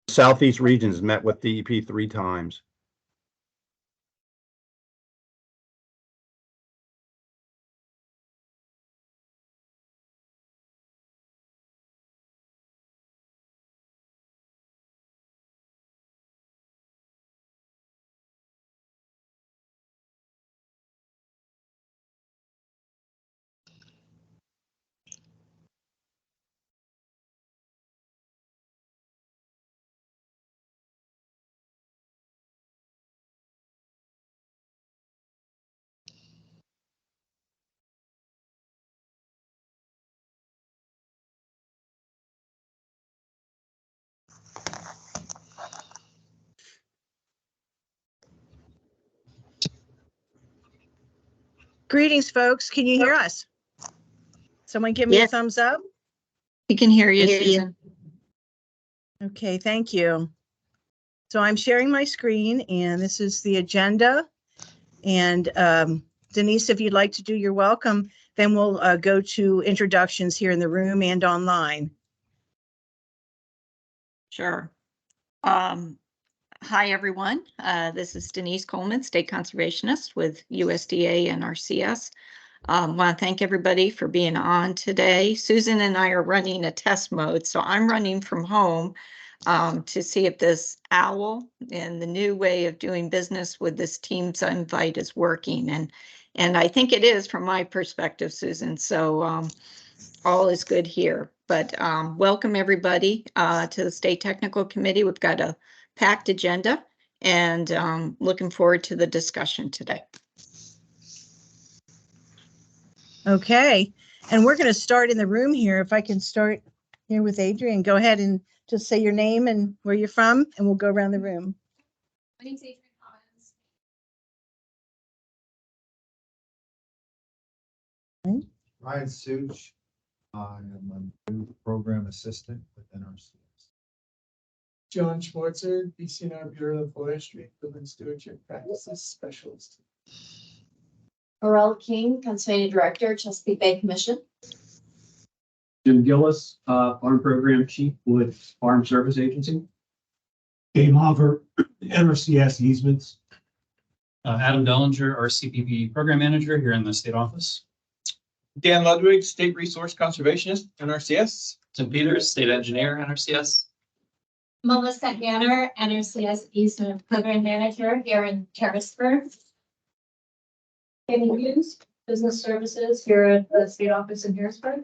Southeast regions met with DEP 3 times. Greetings, folks. Can you hear us? Someone give me a thumbs up. We can hear you, Susan. Okay, thank you. So I'm sharing my screen, and this is the agenda. And Denise, if you'd like to do your welcome, then we'll go to introductions here in the room and online. Sure. Hi, everyone. This is Denise Coleman, State Conservationist with USDA NRCS. Want to thank everybody for being on today. Susan and I are running a test mode, so I'm running from home to see if this OWL and the new way of doing business with this Teams invite is working. And I think it is from my perspective, Susan. So all is good here. But welcome everybody to the State Technical Committee. We've got a packed agenda and looking forward to the discussion today. Okay, and we're going to start in the room here. If I can start here with Adrian, go ahead and just say your name and where you're from, and we'll go around the room. My name's Adrian Collins. Ryan Such. I am a new program assistant with NRCS. John Schwartzer, BCNR Bureau of Forestry, Urban Stewardship Practices Specialist. Morel King, Pennsylvania Director, Chesapeake Bay Commission. Jim Gillis, Farm Program Chief with Farm Service Agency. Dave Hoffer, NRCS easements. Adam Dellinger, our CPP Program Manager here in the state office. Dan Ludwig, State Resource Conservationist, NRCS. Tim Peters, State Engineer, NRCS. Melissa Ganner, NRCS Easement Program Manager here in Harrisburg. Amy Hughes, Business Services here at the State Office in Harrisburg.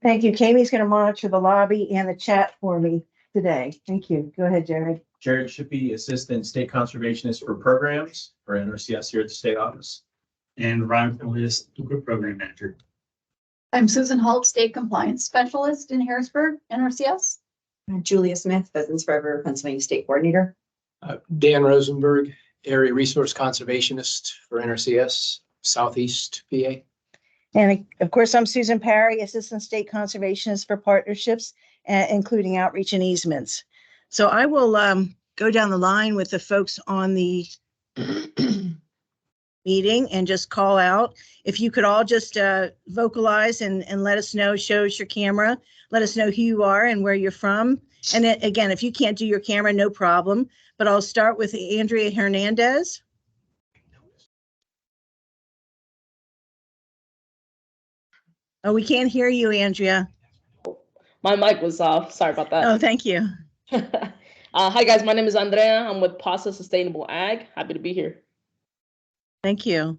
Thank you. Kamie's going to monitor the lobby and the chat for me today. Thank you. Go ahead, Jared. Jared Shippey, Assistant State Conservationist for Programs for NRCS here at the State Office. And Ryan Cornelius, Group Program Manager. I'm Susan Holt, State Compliance Specialist in Harrisburg, NRCS. Julia Smith, Pheasants Forever, Pennsylvania State Coordinator. Dan Rosenberg, Area Resource Conservationist for NRCS, Southeast PA. And of course, I'm Susan Parry, Assistant State Conservationist for Partnerships, including outreach and easements. So I will go down the line with the folks on the meeting and just call out. If you could all just vocalize and let us know, show us your camera, let us know who you are and where you're from. And then, again, if you can't do your camera, no problem. But I'll start with Andrea Hernandez. Oh, we can't hear you, Andrea. My mic was off. Sorry about that. Oh, thank you. Hi, guys. My name is Andrea. I'm with PASA Sustainable Ag. Happy to be here. Thank you.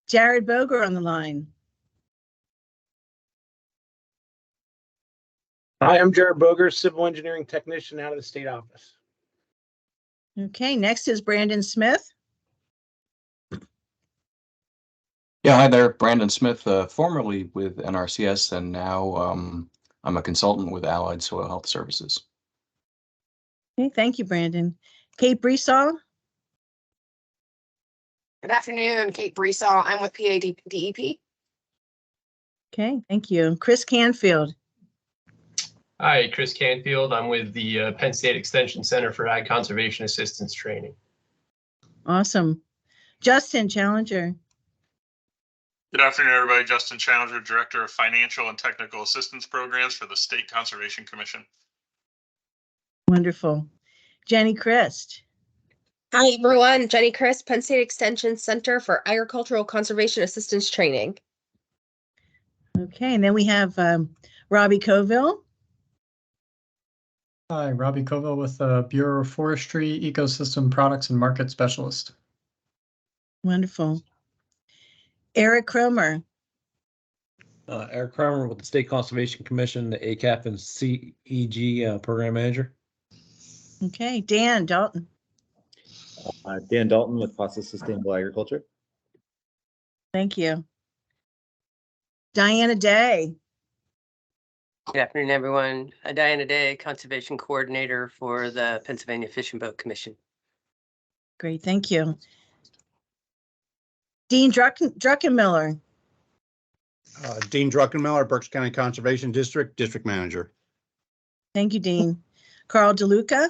Jared Boger on the line. Hi, I'm Jared Boger, Civil Engineering Technician out of the State Office. Okay, next is Brandon Smith. Yeah, hi there, Brandon Smith, formerly with NRCS, and now I'm a consultant with Allied Soil Health Services. Okay, thank you, Brandon. Kate Bresall. Good afternoon, Kate Bresall. I'm with PADEP. Okay, thank you. Chris Canfield. Hi, Chris Canfield. I'm with the Penn State Extension Center for Ag Conservation Assistance Training. Awesome. Justin Challenger. Good afternoon, everybody. Justin Challenger, Director of Financial and Technical Assistance Programs for the State Conservation Commission. Wonderful. Jenny Christ. Hi, everyone. Jenny Chris, Penn State Extension Center for Agricultural Conservation Assistance Training. Okay, and then we have Robbie Coville. Hi, Robbie Coville with the Bureau of Forestry, Ecosystem Products and Market Specialist. Wonderful. Eric Cromer. Eric Kramer with the State Conservation Commission, the ACAP and CEG Program Manager. Okay, Dan Dalton. Dan Dalton with PASA Sustainable Agriculture. Thank you. Diana Day. Good afternoon, everyone. Diana Day, Conservation Coordinator for the Pennsylvania Fish and Boat Commission. Great, thank you. Dean Druckenmiller. Dean Druckenmiller, Berks County Conservation District Manager. Thank you, Dean. Carl DeLuca.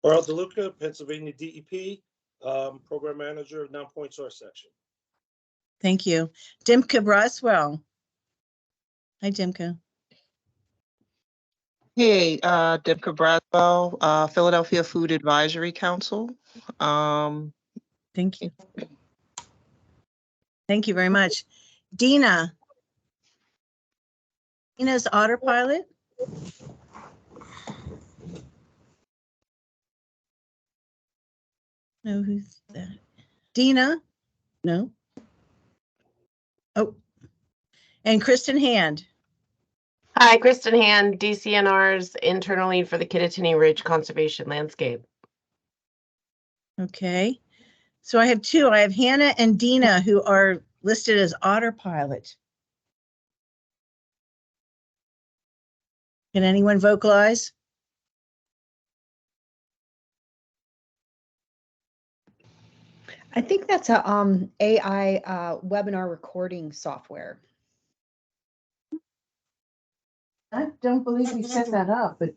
Carl DeLuca, Pennsylvania DEP, Program Manager of Non-Point Source Section. Thank you. Dimka Braswell. Hi, Dimka. Hey, Debka Bradwell, Philadelphia Food Advisory Council. Thank you. Thank you very much. Dina. Dina's autopilot. No, who's that? Dina? No. Oh. And Kristen Hand. Hi, Kristen Hand, DCNR's intern lead for the Kittatinny Ridge Conservation Landscape. Okay. So I have two. I have Hannah and Dina who are listed as autopilot. Can anyone vocalize? I think that's a AI webinar recording software. I don't believe we set that up, but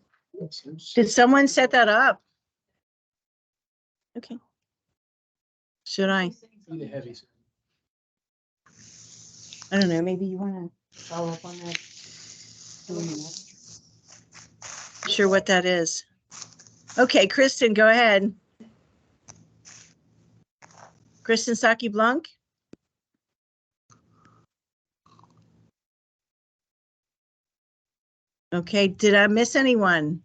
did someone set that up? Okay. Should I? I don't know. Maybe you want to follow up on that. Sure what that is. Okay, Kristen, go ahead. Kristen Saki Blanc. Okay, did I miss anyone?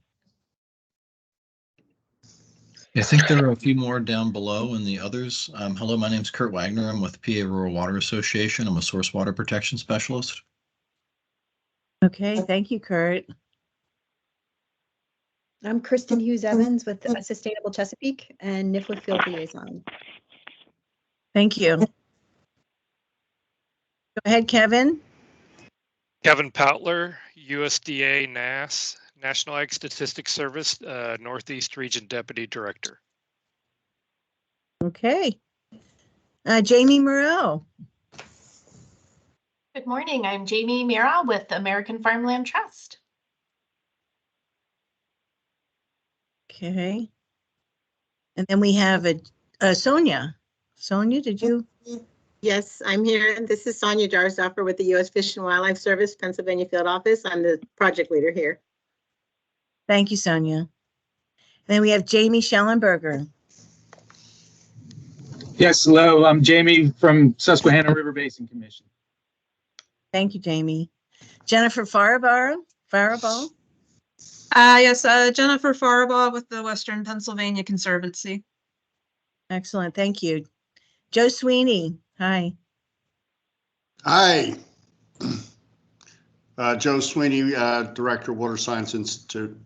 I think there are a few more down below in the others. Hello, my name is Kurt Wagner. I'm with PA Rural Water Association. I'm a source water protection specialist. Okay, thank you, Kurt. I'm Kristen Hughes Evans with Sustainable Chesapeake and NIFLA Field Liaison. Thank you. Go ahead, Kevin. Kevin Poutler, USDA NASS, National Ag Statistics Service, Northeast Region Deputy Director. Okay. Jamie Morrell. Good morning. I'm Jamie Mira with American Farmland Trust. Okay. And then we have Sonia. Sonia, did you? Yes, I'm here. This is Sonia Jarzoffer with the U.S. Fish and Wildlife Service, Pennsylvania Field Office. I'm the project leader here. Thank you, Sonia. And then we have Jamie Schellenberger. Yes, hello. I'm Jamie from Susquehanna River Basin Commission. Thank you, Jamie. Jennifer Faribault. Yes, Jennifer Faribault with the Western Pennsylvania Conservancy. Excellent, thank you. Joe Sweeney, hi. Hi. Joe Sweeney, Director of Water Science Institute.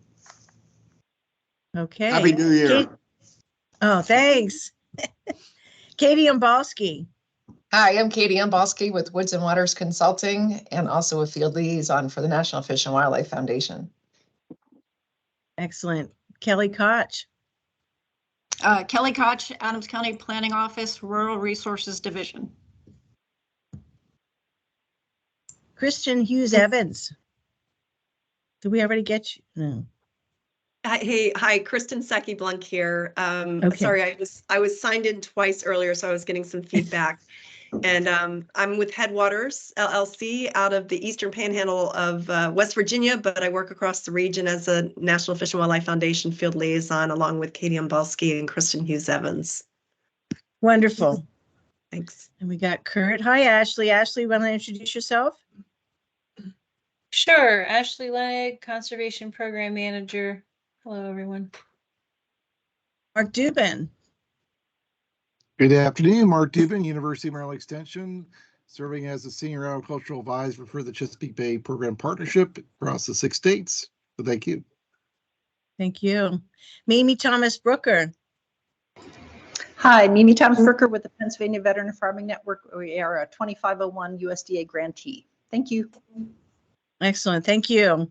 Okay. Happy New Year. Oh, thanks. Katie Umbalski. Hi, I'm Katie Umbalski with Woods and Waters Consulting and also a field liaison for the National Fish and Wildlife Foundation. Excellent. Kelly Koch. Kelly Koch, Adams County Planning Office, Rural Resources Division. Christian Hughes Evans. Did we already get you? No. Hi, Kristen Saki Blanc here. Okay. Sorry, I was signed in twice earlier, so I was getting some feedback. And I'm with Headwaters LLC out of the Eastern Panhandle of West Virginia, but I work across the region as a National Fish and Wildlife Foundation field liaison, along with Katie Umbalski and Kristen Hughes Evans. Wonderful. Thanks. And we got Kurt. Hi, Ashley. Ashley, want to introduce yourself? Sure. Ashley Legg, Conservation Program Manager. Hello, everyone. Mark Dubin. Good afternoon, Mark Dubin, University of Maryland Extension, serving as the Senior Agricultural Advisor for the Chesapeake Bay Program Partnership across the 6 states. So thank you. Thank you. Mimi Thomas Brooker. Hi, Mimi Thomas Brooker with the Pennsylvania Veteran Farming Network. We are a 2501 USDA grantee. Thank you. Excellent. Thank you.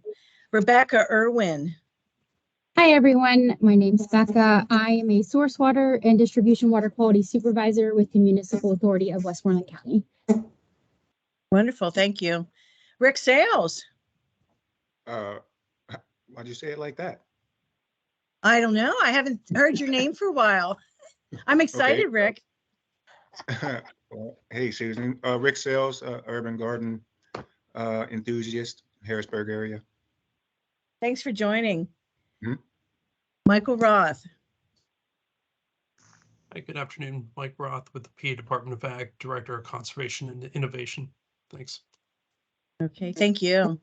Rebecca Irwin. Hi, everyone. My name's Becca. I am a source water and distribution water quality supervisor with the Municipal Authority of Westmoreland County. Wonderful. Thank you. Rick Sales. Why'd you say it like that? I don't know. I haven't heard your name for a while. I'm excited, Okay. Rick. Well, hey, Susan. Rick Sales, urban garden enthusiast, Harrisburg area. Thanks for joining. Mhm. Michael Roth. Hi, good afternoon. Mike Roth with the PA Department of Ag, Director of Conservation and Innovation. Thanks. Okay, thank you.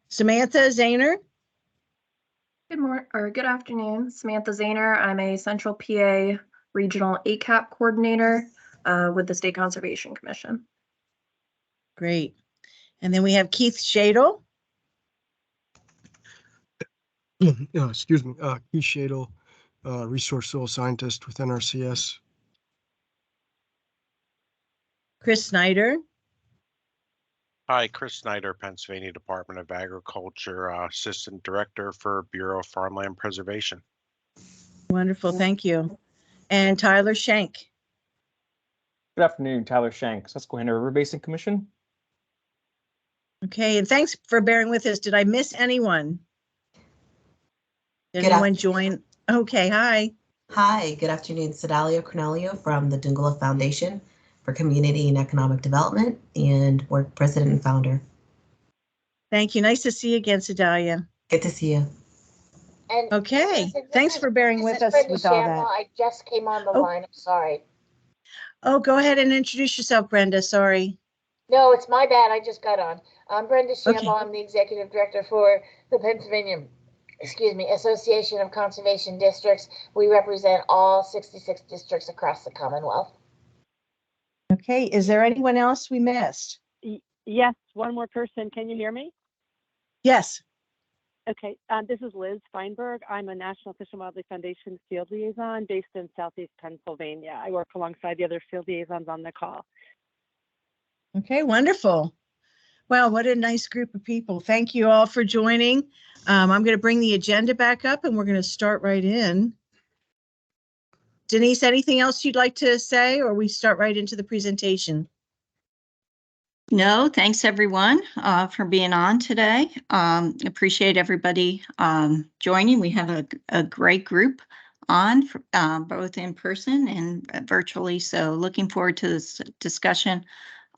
Samantha Zahner. Good morning or good afternoon, Samantha Zahner. I'm a Central PA Regional ACAP Coordinator with the State Conservation Commission. Great. And then we have Keith Shadle. Excuse me, Keith Shadle, Resource Soil Scientist with NRCS. Chris Snyder. Hi, Chris Snyder, Pennsylvania Department of Agriculture, Assistant Director for Bureau of Farmland Preservation. Wonderful, thank you. And Tyler Schenk. Good afternoon, Tyler Schenk, Susquehanna River Basin Commission. Okay, and thanks for bearing with us. Did I miss anyone? Did Good anyone afternoon. join? Okay, hi. Hi, good afternoon. Sedalia Cornelio from the Dungala Foundation for Community and Economic Development and Work President and Founder. Thank you. Nice to see you again, Sedalia. Good to see you. And Okay, Susan, thanks for bearing this with is us Brenda with all Shambaugh. that. I just came on the Oh. line. I'm sorry. Oh, go ahead and introduce yourself, Brenda. Sorry. No, it's my bad. I just got on. I'm Brenda Shambaugh. Okay. I'm the Executive Director for the Pennsylvania, Association of Conservation Districts. We represent all 66 districts across the Commonwealth. Okay, is there anyone else we missed? Yes, one more person. Can you hear me? Yes. Okay, this is Liz Feinberg. I'm a National Fish and Wildlife Foundation field liaison based in Southeast Pennsylvania. I work alongside the other field liaisons on the call. Okay, wonderful. Wow, what a nice group of people. Thank you all for joining. I'm going to bring the agenda back up and we're going to start right in. Denise, anything else you'd like to say, or we start right into the presentation? No, thanks everyone for being on today. Appreciate everybody joining. We have a great group on both in person and virtually. So looking forward to this discussion.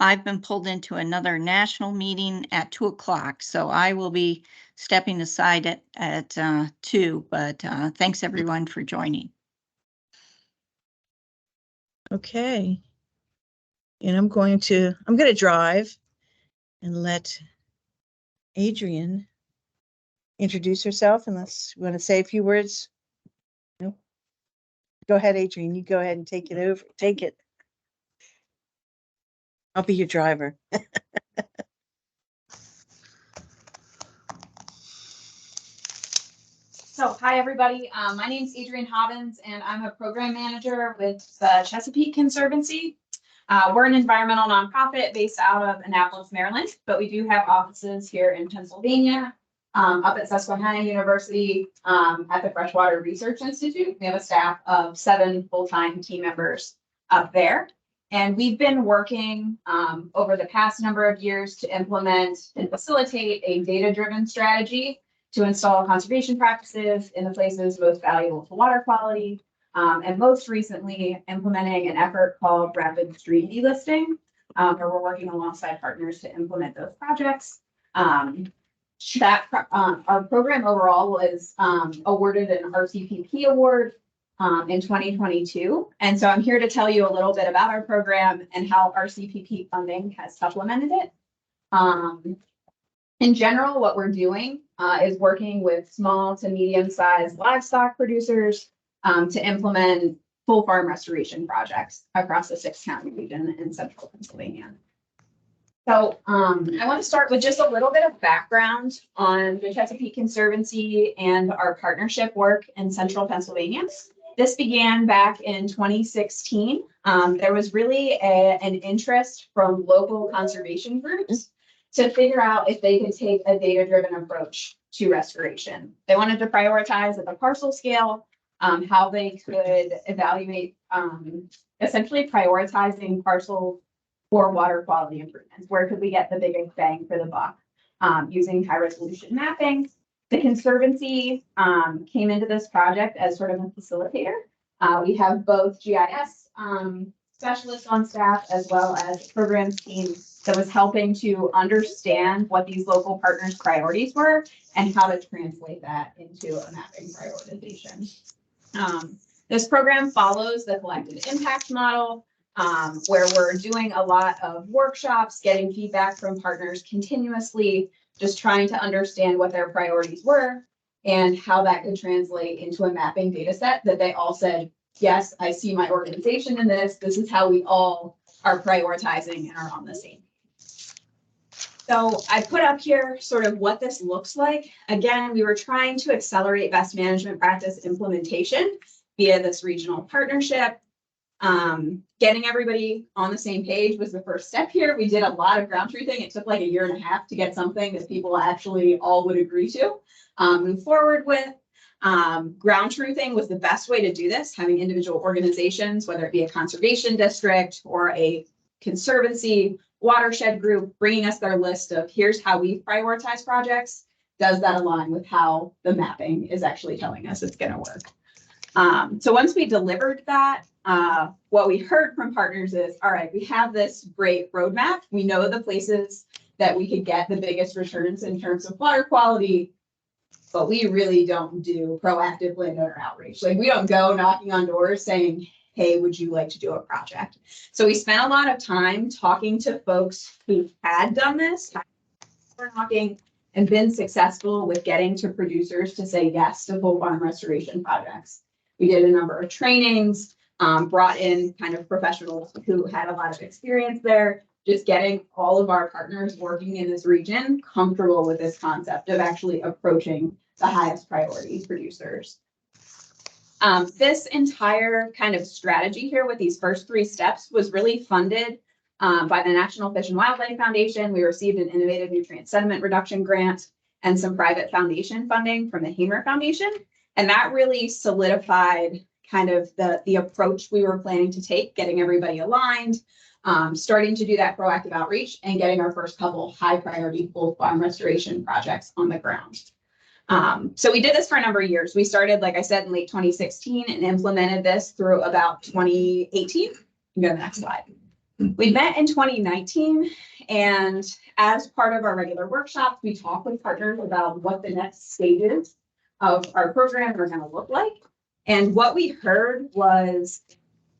I've been pulled into another national meeting at 2 o'clock, so I will be stepping aside at 2, but thanks everyone for joining. Okay. And I'm going to drive and let Adrienne introduce herself, unless you want to say a few words. No. Go ahead, Adrienne. You go ahead and take it over. Take it. I'll be your driver. So, hi everybody. My name is Adrienne Hobbins, and I'm a program manager with the Chesapeake Conservancy. We're an environmental nonprofit based out of Annapolis, Maryland, but we do have offices here in Pennsylvania, up at Susquehanna University, at the Freshwater Research Institute. We have a staff of 7 full-time team members up there. And we've been working over the past number of years to implement and facilitate a data-driven strategy to install conservation practices in the places most valuable to water quality, and most recently implementing an effort called rapid stream delisting, where we're working alongside partners to implement those projects. Our program overall was awarded an RCPP award in 2022. And so I'm here to tell you a little bit about our program and how RCPP funding has supplemented it. In general, what we're doing is working with small to medium-sized livestock producers to implement full farm restoration projects across the 6-county region in central Pennsylvania. So I want to start with just a little bit of background on the Chesapeake Conservancy and our partnership work in central Pennsylvania. This began back in 2016. There was really an interest from local conservation groups to figure out if they could take a data-driven approach to restoration. They wanted to prioritize at the parcel scale how they could evaluate essentially prioritizing parcel for water quality improvements. Where could we get the biggest bang for the buck using high resolution mapping? The Conservancy came into this project as sort of a facilitator. We have both GIS specialists on staff as well as a programs team that was helping to understand what these local partners' priorities were and how to translate that into a mapping prioritization. This program follows the collective impact model, where we're doing a lot of workshops, getting feedback from partners continuously, just trying to understand what their priorities were and how that could translate into a mapping data set that they all said, yes, I see my organization in this. This is how we all are prioritizing and are on the same. So I put up here sort of what this looks like. Again, we were trying to accelerate best management practice implementation via this regional partnership. Getting everybody on the same page was the first step here. We did a lot of ground truthing. It took like 1.5 years to get something that people actually all would agree to move forward with. Ground truthing was the best way to do this, having individual organizations, whether it be a conservation district or a conservancy, watershed group, bringing us their list of here's how we prioritize projects. Does that align with how the mapping is actually telling us it's going to work? So once we delivered that, what we heard from partners is, all right, we have this great roadmap. We know the places that we could get the biggest returns in terms of water quality, but we really don't do proactive landowner outreach. Like we don't go knocking on doors saying, hey, would you like to do a project? So we spent a lot of time talking to folks who had done this, knocking, and been successful with getting to producers to say yes to full farm restoration projects. We did a number of trainings, brought in kind of professionals who had a lot of experience there, just getting all of our partners working in this region comfortable with this concept of actually approaching the highest priority producers. This entire kind of strategy here with these first 3 steps was really funded by the National Fish and Wildlife Foundation. We received an innovative nutrient sediment reduction grant and some private foundation funding from the Hamer Foundation. And that really solidified kind of the approach we were planning to take, getting everybody aligned, starting to do that proactive outreach and getting our first couple high priority full farm restoration projects on the ground. So we did this for a number of years. We started, like I said, in late 2016 and implemented this through about 2018. You can go to the next slide. We met in 2019, and as part of our regular workshops, we talked with partners about what the next stages of our program are going to look like. And what we heard was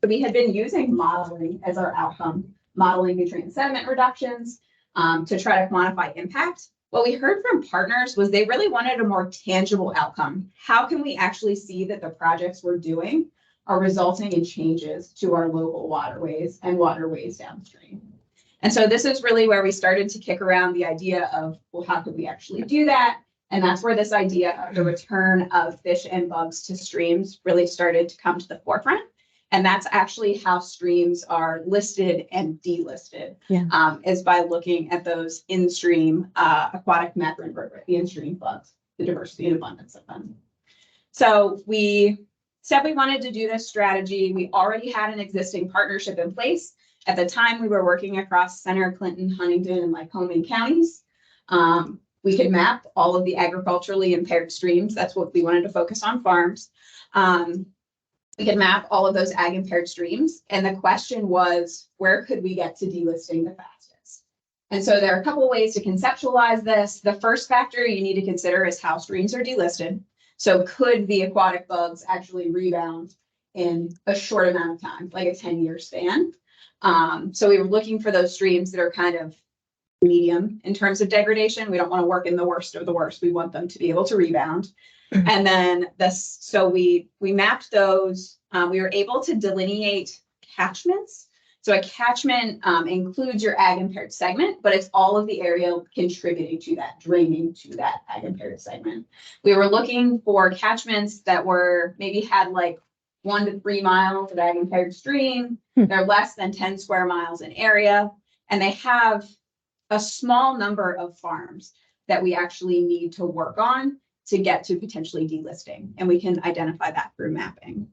we had been using modeling as our outcome, modeling nutrient sediment reductions to try to quantify impact. What we heard from partners was they really wanted a more tangible outcome. How can we actually see that the projects we're doing are resulting in changes to our local waterways and waterways downstream? And so this is really where we started to kick around the idea of, well, how could we actually do that? And that's where this idea of the return of fish and bugs to streams really started to come to the forefront. And that's actually how streams are listed and delisted, is by looking at those in-stream aquatic macroinvertebrate, the in-stream bugs, the diversity and abundance of them. So we said we wanted to do this strategy. We already had an existing partnership in place. At the time, we were working across Center, Clinton, Huntingdon, and Lycoming counties. We could map all of the agriculturally impaired streams. That's what we wanted to focus on, farms. we could map all of those ag impaired streams. And the question was, where could we get to delisting the fastest? And so there are a couple of ways to conceptualize this. The first factor you need to consider is how streams are delisted. So could the aquatic bugs actually rebound in a short amount of time, like a 10-year span? So we were looking for those streams that are kind of medium in terms of degradation. We don't want to work in the worst of the worst. We want them to be able to rebound. And then so we mapped those. We were able to delineate catchments. So a catchment includes your ag impaired segment, but it's all of the area contributing to that, draining to that ag impaired segment. We were looking for catchments that were maybe had like 1 to 3 miles of ag impaired stream. They're less than 10 square miles in area, and they have a small number of farms that we actually need to work on to get to potentially delisting, and we can identify that through mapping.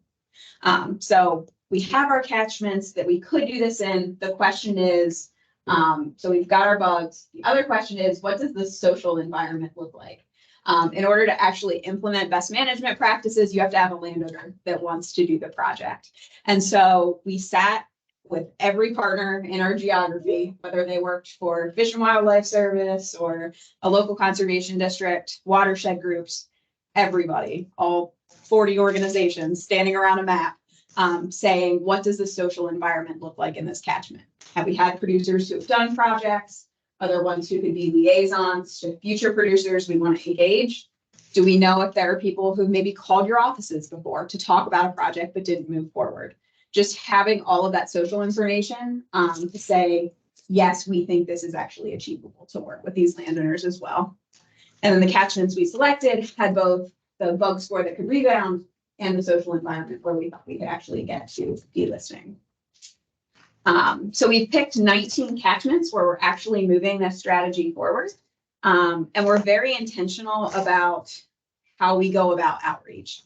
So we have our catchments that we could do this in. The question is, so we've got our bugs. The other question is, what does the social environment look like? In order to actually implement best management practices, you have to have a landowner that wants to do the project. And so we sat with every partner in our geography, whether they worked for Fish and Wildlife Service or a local conservation district, watershed groups, everybody, all 40 organizations standing around a map, saying, what does the social environment look like in this catchment? Have we had producers who have done projects? Are there ones who could be liaisons to future producers we want to engage? Do we know if there are people who maybe called your offices before to talk about a project but didn't move forward? Just having all of that social information to say, yes, we think this is actually achievable to work with these landowners as well. And then the catchments we selected had both the bug score that could rebound and the social environment where we thought we could actually get to delisting. So we've picked 19 catchments where we're actually moving this strategy forward. And we're very intentional about how we go about outreach.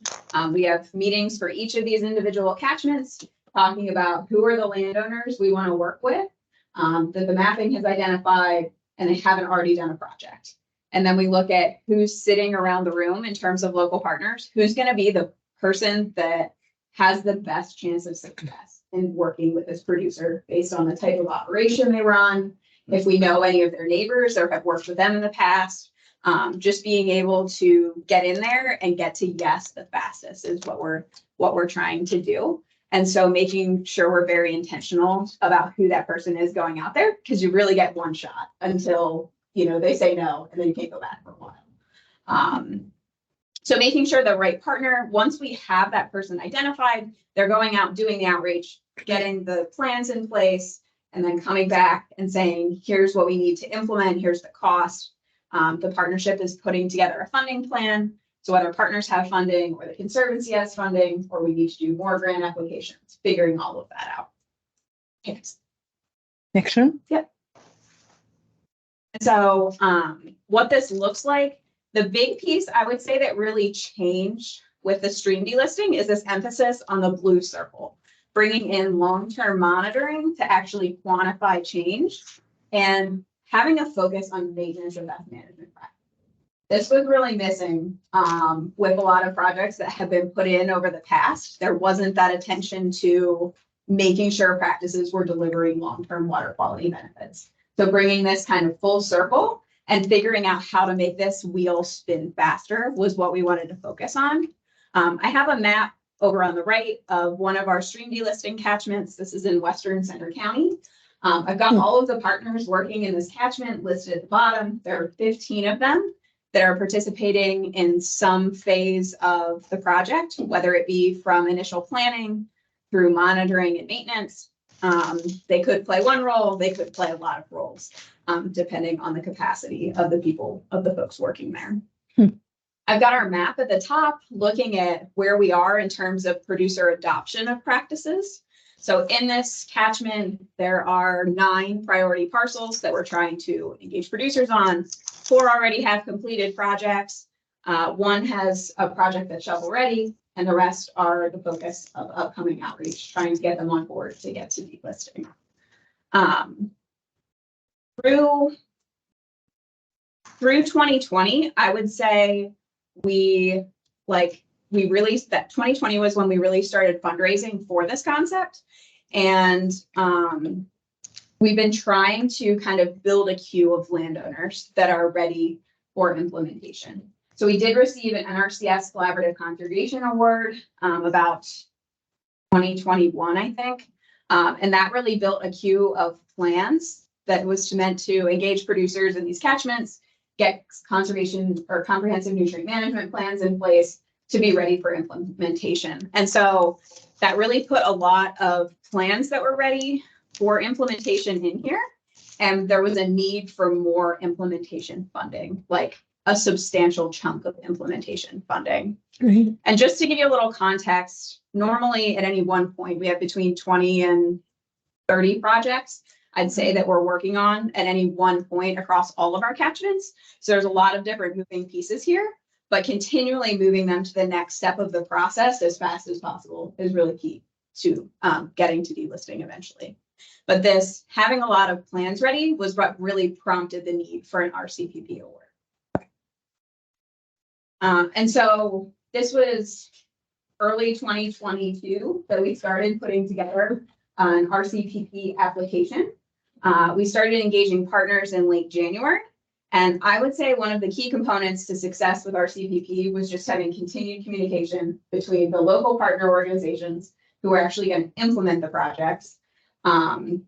We have meetings for each of these individual catchments, talking about who are the landowners we want to work with, that the mapping has identified and they haven't already done a project. And then we look at who's sitting around the room in terms of local partners, who's going to be the person that has the best chance of success in working with this producer based on the type of operation they run, if we know any of their neighbors or have worked with them in the past. Just being able to get in there and get to yes the fastest is what we're trying to do. And so making sure we're very intentional about who that person is going out there, because you really get one shot until, they say no, and then you can't go back for a while. So making sure the right partner, once we have that person identified, they're going out, doing the outreach, getting the plans in place, and then coming back and saying, here's what we need to implement, here's the cost. The partnership is putting together a funding plan. So whether partners have funding or the Conservancy has funding, or we need to do more grant applications, figuring all of that out. Yes. Next one. Yep. So what this looks like, the big piece I would say that really changed with the stream delisting is this emphasis on the blue circle, bringing in long-term monitoring to actually quantify change and having a focus on maintenance and best management practices. This was really missing with a lot of projects that have been put in over the past. There wasn't that attention to making sure practices were delivering long-term water quality benefits. So bringing this kind of full circle and figuring out how to make this wheel spin faster was what we wanted to focus on. I have a map over on the right of one of our stream delisting catchments. This is in Western Center County. I've got all of the partners working in this catchment listed at the bottom. There are 15 of them that are participating in some phase of the project, whether it be from initial planning through monitoring and maintenance. They could play one role, they could play a lot of roles, depending on the capacity of the people, of the folks working there. I've got our map at the top looking at where we are in terms of producer adoption of practices. So in this catchment, there are 9 priority parcels that we're trying to engage producers on. 4 already have completed projects. 1 has a project that's shovel ready, and the rest are the focus of upcoming outreach, trying to get them on board to get to delisting. Through 2020, I would say we we released that 2020 was when we really started fundraising for this concept. And we've been trying to kind of build a queue of landowners that are ready for implementation. So we did receive an NRCS Collaborative Conservation Award about 2021, I think. And that really built a queue of plans that was meant to engage producers in these catchments, get conservation or comprehensive nutrient management plans in place to be ready for implementation. And so that really put a lot of plans that were ready for implementation in here. And there was a need for more implementation funding, like a substantial chunk of implementation funding. Right. And just to give you a little context, normally at any one point, we have between 20 and 30 projects, I'd say, that we're working on at any one point across all of our catchments. So there's a lot of different moving pieces here, but continually moving them to the next step of the process as fast as possible is really key to getting to delisting eventually. But this, having a lot of plans ready, was what really prompted the need for an RCPP award. And so this was early 2022 that we started putting together an RCPP application. We started engaging partners in late January. And I would say one of the key components to success with RCPP was just having continued communication between the local partner organizations who were actually going to implement the projects, the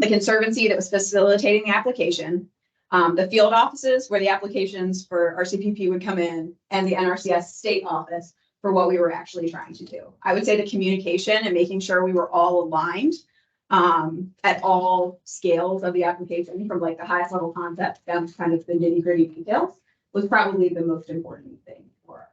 conservancy that was facilitating the application, the field offices where the applications for RCPP would come in, and the NRCS state office for what we were actually trying to do. I would say the communication and making sure we were all aligned at all scales of the application, from like the highest level concept down to kind of the nitty gritty details, was probably the most important thing for us.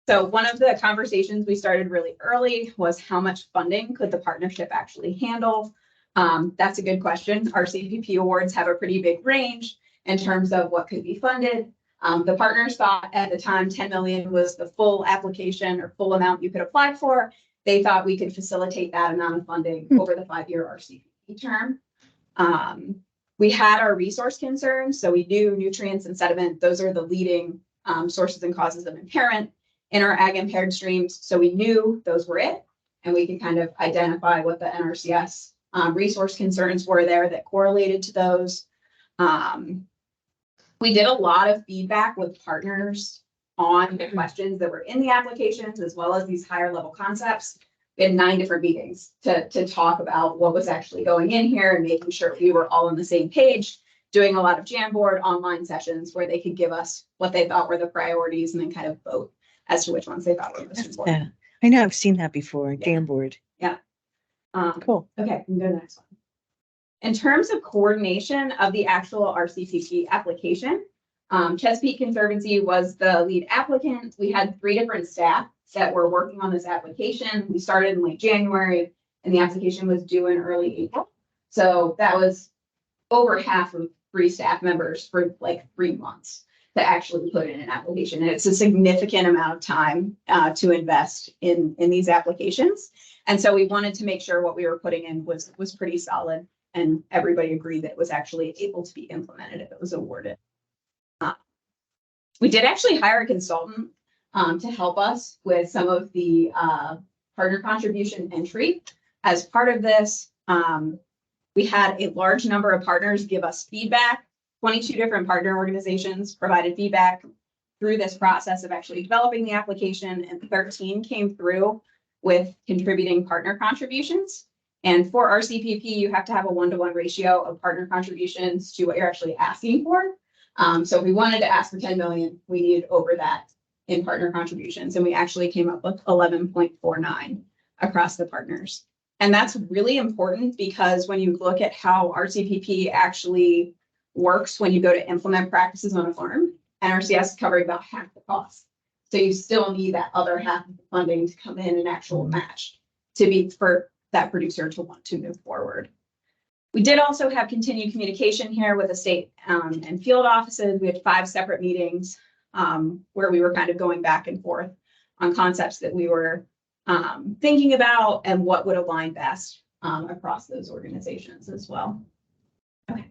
So one of the conversations we started really early was how much funding could the partnership actually handle? That's a good question. Our CPP awards have a pretty big range in terms of what could be funded. The partners thought at the time 10 million was the full application or full amount you could apply for. They thought we could facilitate that amount of funding over the 5-year RCPP term. We had our resource concerns. So we knew nutrients and sediment, those are the leading sources and causes of impairment in our ag impaired streams. So we knew those were it, and we could kind of identify what the NRCS resource concerns were there that correlated to those. We did a lot of feedback with partners on the questions that were in the applications, as well as these higher level concepts. We had 9 different meetings to talk about what was actually going in here and making sure we were all on the same page, doing a lot of Jamboard online sessions where they could give us what they thought were the priorities and then kind of vote as to which ones they thought were most important. Yeah, I know, I've seen that before, Jamboard. Yeah. Cool. Okay, we can go to the next one. In terms of coordination of the actual RCPP application, Chesapeake Conservancy was the lead applicant. We had 3 different staff that were working on this application. We started in late January, and the application was due in early April. So that was over half of 3 staff members for like 3 months to actually put in an application. And it's a significant amount of time to invest in these applications. And so we wanted to make sure what we were putting in was pretty solid, and everybody agreed that it was actually able to be implemented if it was awarded. We did actually hire a consultant to help us with some of the partner contribution entry. As part of this, we had a large number of partners give us feedback. 22 different partner organizations provided feedback through this process of actually developing the application, and 13 came through with contributing partner contributions. And for RCPP, you have to have a 1-to-1 ratio of partner contributions to what you're actually asking for. So if we wanted to ask for 10 million, we needed over that in partner contributions. And we actually came up with 11.49 across the partners. And that's really important because when you look at how RCPP actually works when you go to implement practices on a farm, NRCS is covering about half the cost. So you still need that other half of the funding to come in an actual match to be for that producer to want to move forward. We did also have continued communication here with the state and field offices. We had 5 separate meetings where we were kind of going back and forth on concepts that we were thinking about and what would align best across those organizations as well. Okay.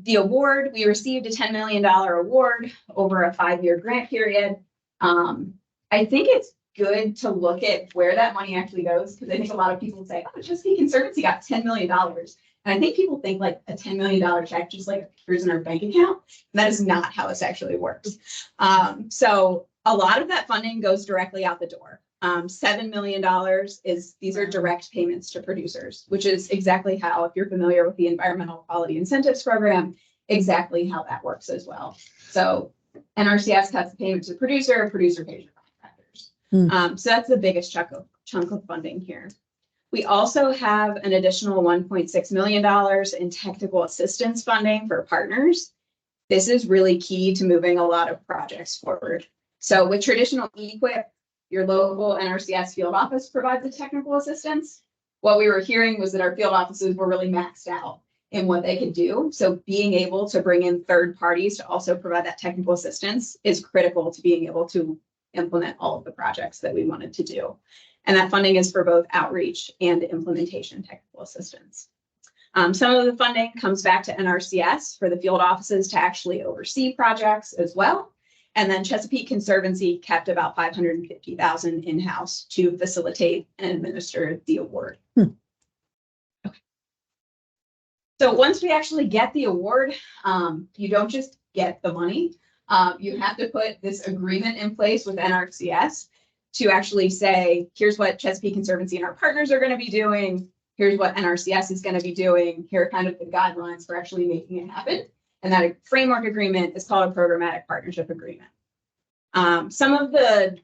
The award, we received a $10 million award over a 5-year grant period. I think it's good to look at where that money actually goes, because I think a lot of people say, oh, Chesapeake Conservancy got $10 million. And I think people think like a $10 million check just like appears in our bank account. And that is not how this actually works. So a lot of that funding goes directly out the door. $7 million these are direct payments to producers, which is exactly how, if you're familiar with the Environmental Quality Incentives Program, exactly how that works as well. So NRCS cuts the payment to the producer pays your contractors. So that's the biggest chunk of funding here. We also have an additional $1.6 million in technical assistance funding for partners. This is really key to moving a lot of projects forward. So with traditional equip, your local NRCS field office provides the technical assistance. What we were hearing was that our field offices were really maxed out in what they could do. So being able to bring in third parties to also provide that technical assistance is critical to being able to implement all of the projects that we wanted to do. And that funding is for both outreach and implementation technical assistance. Some of the funding comes back to NRCS for the field offices to actually oversee projects as well. And then Chesapeake Conservancy kept about $550,000 in-house to facilitate and administer the award. Okay. So once we actually get the award, you don't just get the money. You have to put this agreement in place with NRCS to actually say, here's what Chesapeake Conservancy and our partners are going to be doing. Here's what NRCS is going to be doing. Here are kind of the guidelines for actually making it happen. And that framework agreement is called a programmatic partnership agreement. Some of the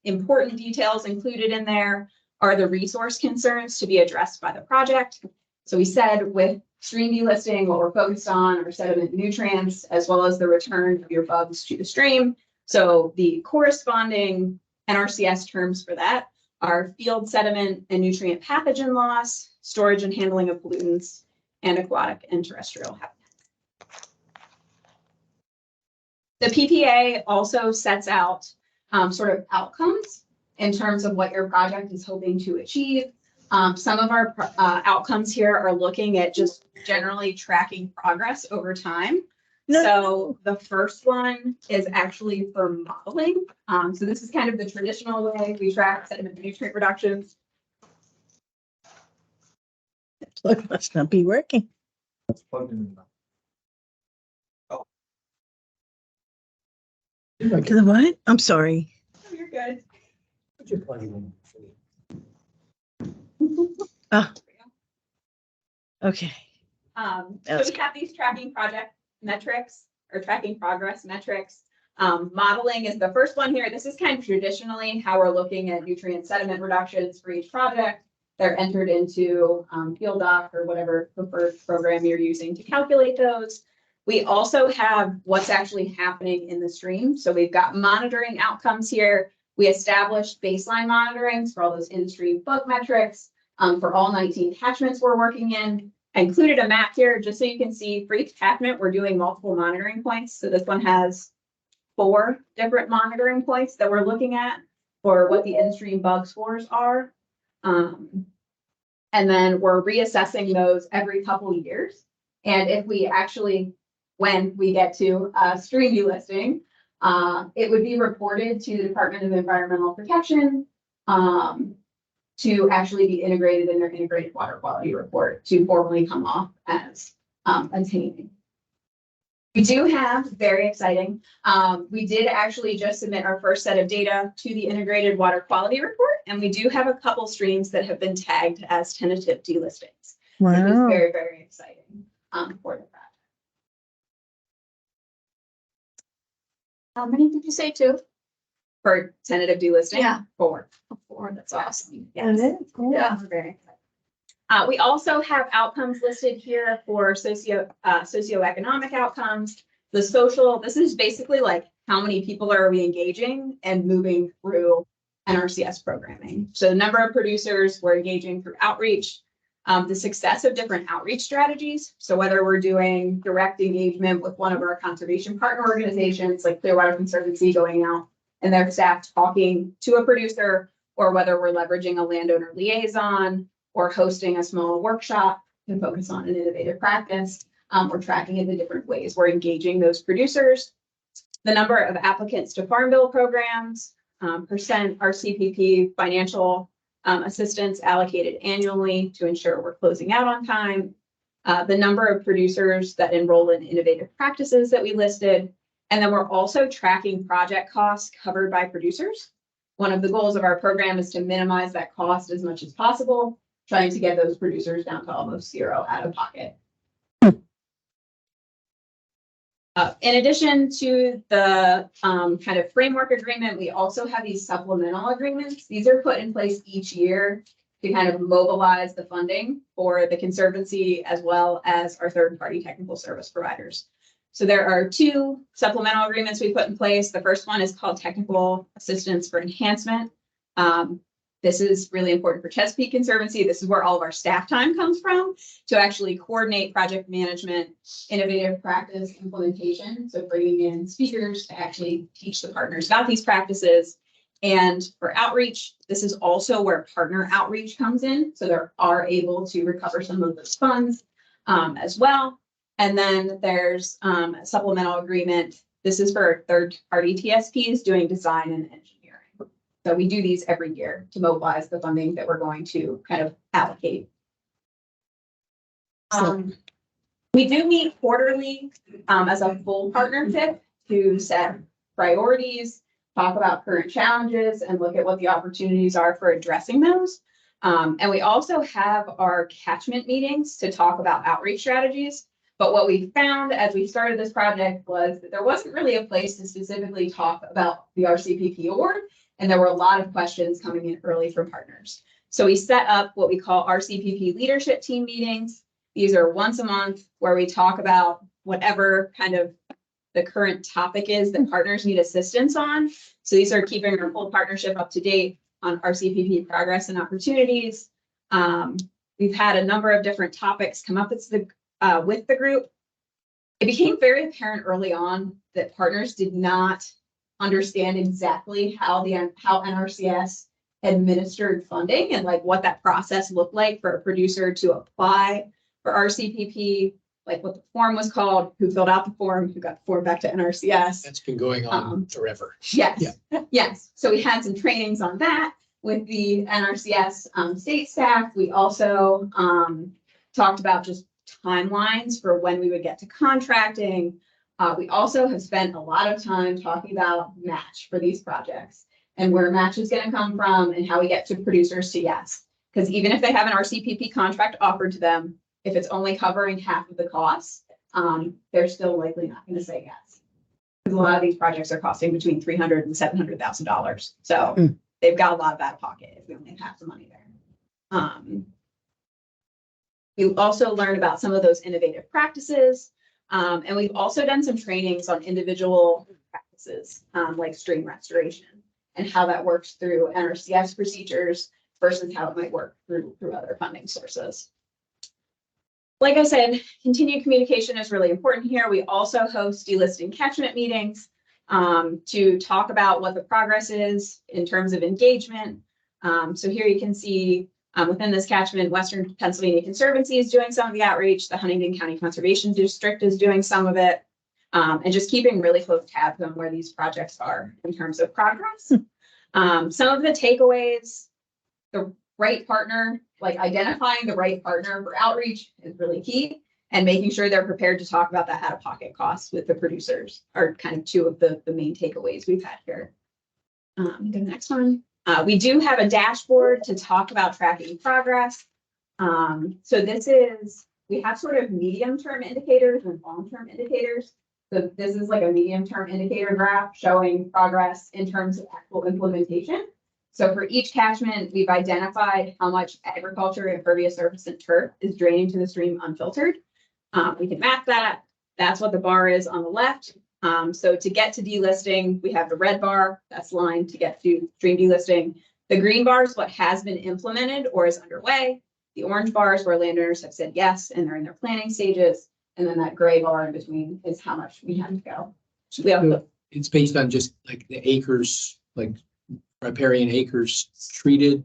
important details included in there are the resource concerns to be addressed by the project. So we said with stream delisting, what we're focused on are sediment nutrients, as well as the return of your bugs to the stream. So the corresponding NRCS terms for that are field sediment and nutrient pathogen loss, storage and handling of pollutants, and aquatic and terrestrial habitat. The PPA also sets out sort of outcomes in terms of what your project is hoping to achieve. Some of our outcomes here are looking at just generally tracking progress over time. So the first one is actually for modeling. So this is kind of the traditional way we track sediment and nutrient reductions. Plug must not be working. It's plugged in. To the what? I'm sorry. Oh, you're good. Put your plug in. Okay. So we have these tracking project metrics or tracking progress metrics. Modeling is the first one here. This is kind of traditionally how we're looking at nutrient sediment reductions for each project. They're entered into Field Doc or whatever preferred program you're using to calculate those. We also have what's actually happening in the stream. So we've got monitoring outcomes here. We established baseline monitorings for all those in-stream bug metrics for all 19 catchments we're working in. I included a map here just so you can see for each catchment, we're doing multiple monitoring points. So this one has 4 different monitoring points that we're looking at for what the in-stream bug scores are. And then we're reassessing those every couple of years. And if we actually, when we get to stream delisting, it would be reported to the Department of Environmental Protection to actually be integrated in their integrated water quality report to formally come off as attaining. We do have, very exciting, we did actually just submit our first set of data to the integrated water quality report, and we do have a couple streams that have been tagged as tentative delistings. Wow. Which is very, very exciting for the project. How many did you say 2? For tentative delisting? Yeah. 4. 4, that's awesome. Yes. Yeah, we're very excited. We also have outcomes listed here for socioeconomic outcomes. The social, this is basically like how many people are we engaging and moving through NRCS programming. So the number of producers we're engaging through outreach, the success of different outreach strategies. So whether we're doing direct engagement with one of our conservation partner organizations like Clearwater Conservancy going out and their staff talking to a producer, or whether we're leveraging a landowner liaison or hosting a small workshop to focus on an innovative practice. We're tracking it in different ways. We're engaging those producers, the number of applicants to Farm Bill programs, percent RCPP financial assistance allocated annually to ensure we're closing out on time, the number of producers that enroll in innovative practices that we listed, and then we're also tracking project costs covered by producers. One of the goals of our program is to minimize that cost as much as possible, trying to get those producers down to almost zero out of pocket. In addition to the kind of framework agreement, we also have these supplemental agreements. These are put in place each year to kind of mobilize the funding for the Conservancy as well as our third-party technical service providers. So there are 2 supplemental agreements we put in place. The first one is called Technical Assistance for Enhancement. This is really important for Chesapeake Conservancy. This is where all of our staff time comes from to actually coordinate project management, innovative practice implementation. So bringing in speakers to actually teach the partners about these practices. And for outreach, this is also where partner outreach comes in. So they are able to recover some of those funds as well. And then there's a supplemental agreement. This is for third-party TSPs doing design and engineering. So we do these every year to mobilize the funding that we're going to kind of allocate. We do meet quarterly as a full partnership to set priorities, talk about current challenges, and look at what the opportunities are for addressing those. And we also have our catchment meetings to talk about outreach strategies. But what we found as we started this project was that there wasn't really a place to specifically talk about the RCPP award. And there were a lot of questions coming in early from partners. So we set up what we call RCPP leadership team meetings. These are once a month where we talk about whatever kind of the current topic is that partners need assistance on. So these are keeping our full partnership up to date on RCPP progress and opportunities. We've had a number of different topics come up with the group. It became very apparent early on that partners did not understand exactly how NRCS administered funding and like what that process looked like for a producer to apply for RCPP, like what the form was called, who filled out the form, who got the form back to NRCS. That's been going on forever. Yes, yes. So we had some trainings on that with the NRCS state staff. We also talked about just timelines for when we would get to contracting. We also have spent a lot of time talking about match for these projects and where match is going to come from and how we get to producers to yes. Because even if they have an RCPP contract offered to them, if it's only covering half of the costs, they're still likely not going to say yes. Because a lot of these projects are costing between $300,000 and $700,000. So they've got a lot of out of pocket if we only have half the money there. We also learned about some of those innovative practices. And we've also done some trainings on individual practices like stream restoration and how that works through NRCS procedures versus how it might work through other funding sources. Like I said, continued communication is really important here. We also host delisting catchment meetings to talk about what the progress is in terms of engagement. So here you can see within this catchment, Western Pennsylvania Conservancy is doing some of the outreach. The Huntingdon County Conservation District is doing some of it, and just keeping really close tabs on where these projects are in terms of progress. Some of the takeaways, the right partner, like identifying the right partner for outreach is really key, and making sure they're prepared to talk about that out-of-pocket costs with the producers are kind of 2 of the main takeaways we've had here. Go to the next one. We do have a dashboard to talk about tracking progress. So we have sort of medium-term indicators and long-term indicators. So this is like a medium-term indicator graph showing progress in terms of actual implementation. So for each catchment, we've identified how much agriculture, impervious surface, and turf is draining to the stream unfiltered. We can map that. That's what the bar is on the left. So to get to delisting, we have the red bar, that's lined to get to stream delisting. The green bar is what has been implemented or is underway. The orange bar is where landowners have said yes and they're in their planning stages. And then that gray bar in between is how much we have to go. So it's based on just like the acres, like riparian acres treated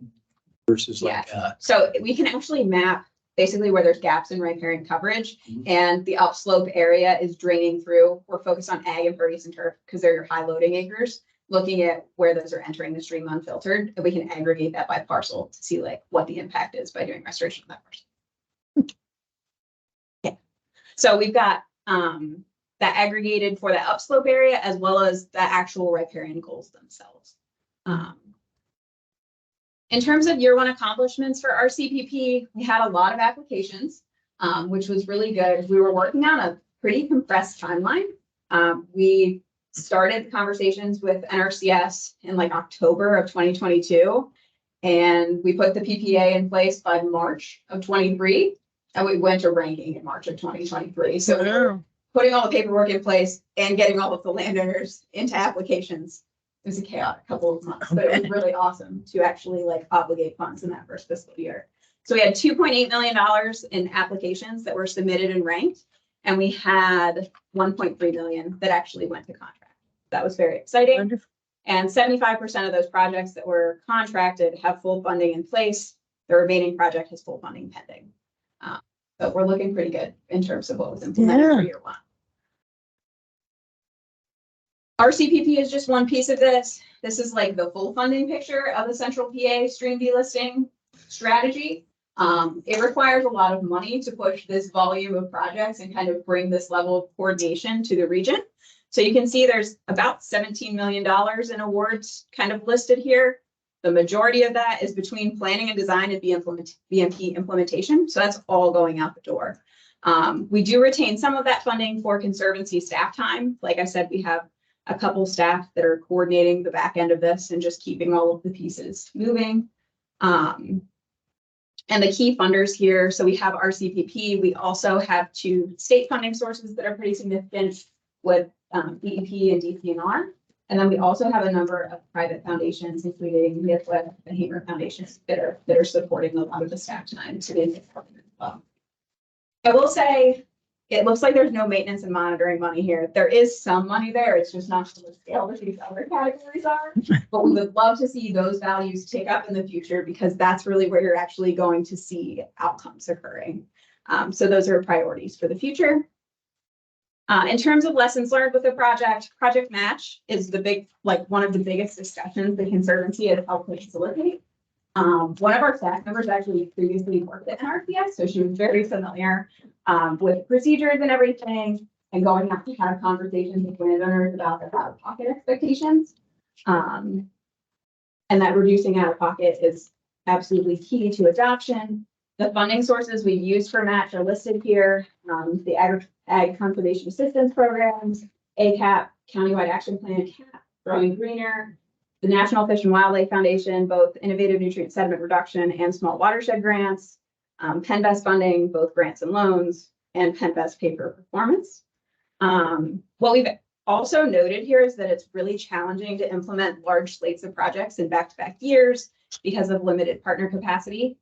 versus like. So we can actually map basically where there's gaps in riparian coverage, and the upslope area is draining through. We're focused on ag, impervious, and turf because they're your high loading acres, looking at where those are entering the stream unfiltered, and we can aggregate that by parcel to see like what the impact is by doing restoration of that parcel. Okay, so we've got that aggregated for the upslope area as well as the actual riparian goals themselves. In terms of year one accomplishments for our CPP, we had a lot of applications, which was really good. We were working on a pretty compressed timeline. We started conversations with NRCS in like October of 2022, and we put the PPA in place by March of 23, and we went to ranking in March of 2023. So we're putting all the paperwork in place and getting all of the landowners into applications. It was a chaotic couple of months, but it was really awesome to actually like obligate funds in that first fiscal year. So we had $2.8 million in applications that were submitted and ranked, and we had 1.3 million that actually went to contract. That was very exciting. Wonderful. And 75% of those projects that were contracted have full funding in place. The remaining project has full funding pending. So we're looking pretty good in terms of what was implemented for year one. RCPP is just one piece of this. This is like the full funding picture of the Central PA stream delisting strategy. It requires a lot of money to push this volume of projects and kind of bring this level of coordination to the region. So you can see there's about $17 million in awards kind of listed here. The majority of that is between planning and design and BMP implementation. So that's all going out the door. We do retain some of that funding for conservancy staff time. Like I said, we have a couple staff that are coordinating the back end of this and just keeping all of the pieces moving. And the key funders here, so we have RCPP. We also have 2 state funding sources that are pretty significant with DEP and DCNR. And then we also have a number of private foundations, including NIFLA and Hamer foundations that are supporting a lot of the staff time to the department as well. I will say, it looks like there's no maintenance and monitoring money here. There is some money there. It's just not to the scale that these other categories are. But we would love to see those values take up in the future because that's really where you're actually going to see outcomes occurring. So those are priorities for the future. In terms of lessons learned with the Project Match is the big, like one of the biggest discussions the Conservancy has helped facilitate. One of our staff members actually previously worked at NRCS, so she was very familiar with procedures and everything, and going out to have conversations with landowners about their out-of-pocket expectations. And that reducing out-of-pocket is absolutely key to adoption. The funding sources we've used for match are listed here. The Ag Conservation Assistance Programs, ACAP, Countywide Action Plan, CAP, Growing Greener, the National Fish and Wildlife Foundation, both Innovative Nutrient Sediment Reduction and Small Watershed Grants, PennBest funding, both grants and loans, and PennBest pay for performance. What we've also noted here is that it's really challenging to implement large slates of projects in back-to-back years because of limited partner capacity,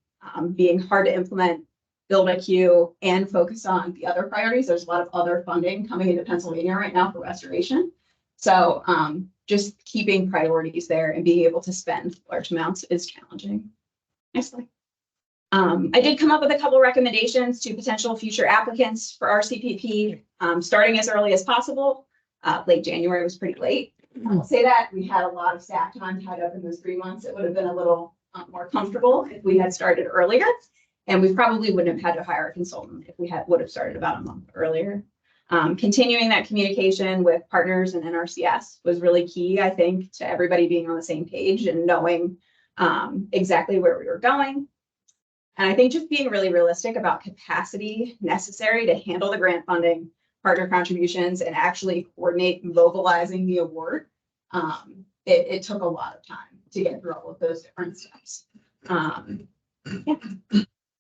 being hard to implement, build a queue, and focus on the other priorities. There's a lot of other funding coming into Pennsylvania right now for restoration. So just keeping priorities there and being able to spend large amounts is challenging. Next slide. I did come up with a couple recommendations to potential future applicants for RCPP, starting as early as possible. Late January was pretty late. I'll say that we had a lot of staff time tied up in those 3 months. It would have been a little more comfortable if we had started earlier, and we probably wouldn't have had to hire a consultant if we would have started about a month earlier. Continuing that communication with partners and NRCS was really key, I think, to everybody being on the same page and knowing exactly where we were going. And I think just being really realistic about capacity necessary to handle the grant funding, partner contributions, and actually coordinate mobilizing the award. It took a lot of time to get through all of those different steps. Yeah.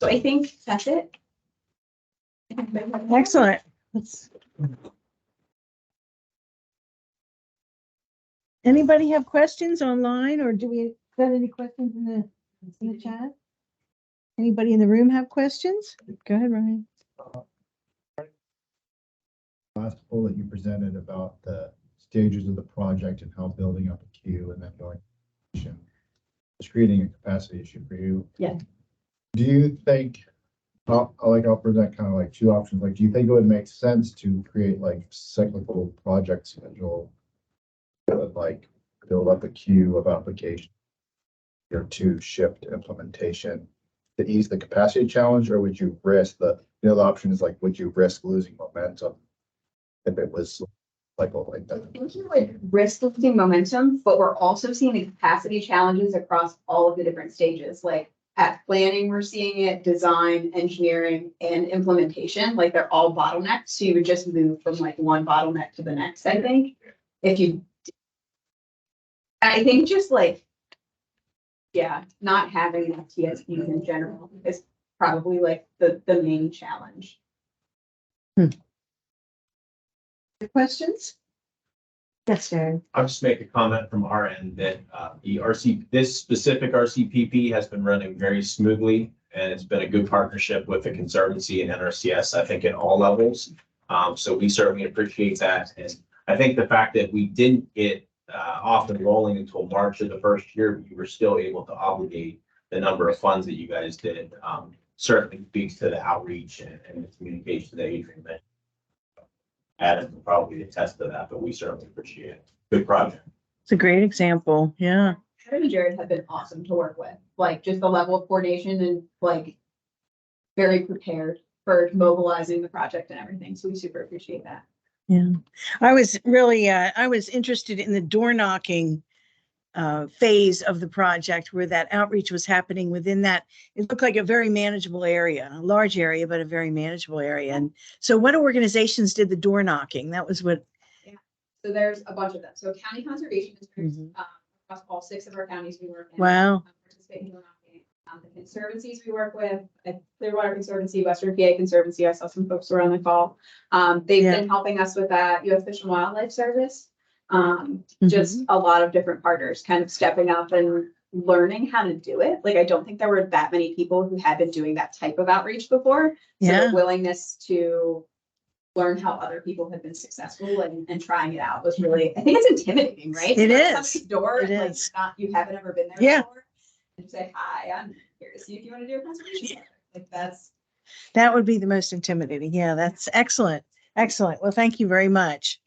So I think that's it. Excellent. Anybody have questions online, or do we got any questions in the chat? Anybody in the room have questions? Go ahead, Ryan. Last poll that you presented about the stages of the project and how building up a queue and then going is creating a capacity issue for you. Yeah. Do you think I'll present kind of like two options. Like, do you think it would make sense to create like cyclical project schedule that would like build up a queue of applications or to shift implementation to ease the capacity challenge, or would you risk the other option is like, would you risk losing momentum if it was cycle like that? I think you would risk losing momentum, but we're also seeing the capacity challenges across all of the different stages. Like at planning, we're seeing it, design, engineering, and implementation. Like they're all bottlenecked. So you would just move from like one bottleneck to the next, I think. I think just like, yeah, not having enough TSPs in general is probably like the main challenge. Questions? Yes, Darren. I'll just make a comment from our end that this specific RCPP has been running very smoothly, and it's been a good partnership with the Conservancy and NRCS, I think, at all levels. So we certainly appreciate that. And I think the fact that we didn't get off and rolling until March of the first year, we were still able to obligate the number of funds that you guys did. Certainly speaks to the outreach and the communication that Adrian mentioned. Adam will probably attest to that, but we certainly appreciate it. Good project. It's a great example. Yeah. Adam and Jared have been awesome to work with. Like just the level of coordination and like very prepared for mobilizing the project and everything. So we super appreciate that. Yeah. I was really, I was interested in the door knocking phase of the project where that outreach was happening within that. It looked like a very manageable area, a large area, but a very manageable area. And so what organizations did the door knocking? That was what. Yeah. So there's a bunch of them. So county conservation districts, across all 6 of our counties we work in. Wow. Participate in door knocking. The conservancies we work with, Clearwater Conservancy, Western PA Conservancy. I saw some folks who were on the call. They've been helping us with that. U.S. Fish and Wildlife Service. Just a lot of different partners kind of stepping up and learning how to do it. Like, I don't think there were that many people who had been doing that type of outreach before. So the willingness to learn how other people have been successful and trying it out was really, I think it's intimidating, right? It is. Somebody's door, It like, is. you haven't ever been there before. And say, hi, I'm here to see if you want to do a conservation project. Like that would be the most intimidating. Yeah, that's excellent. Excellent. Well, thank you very much.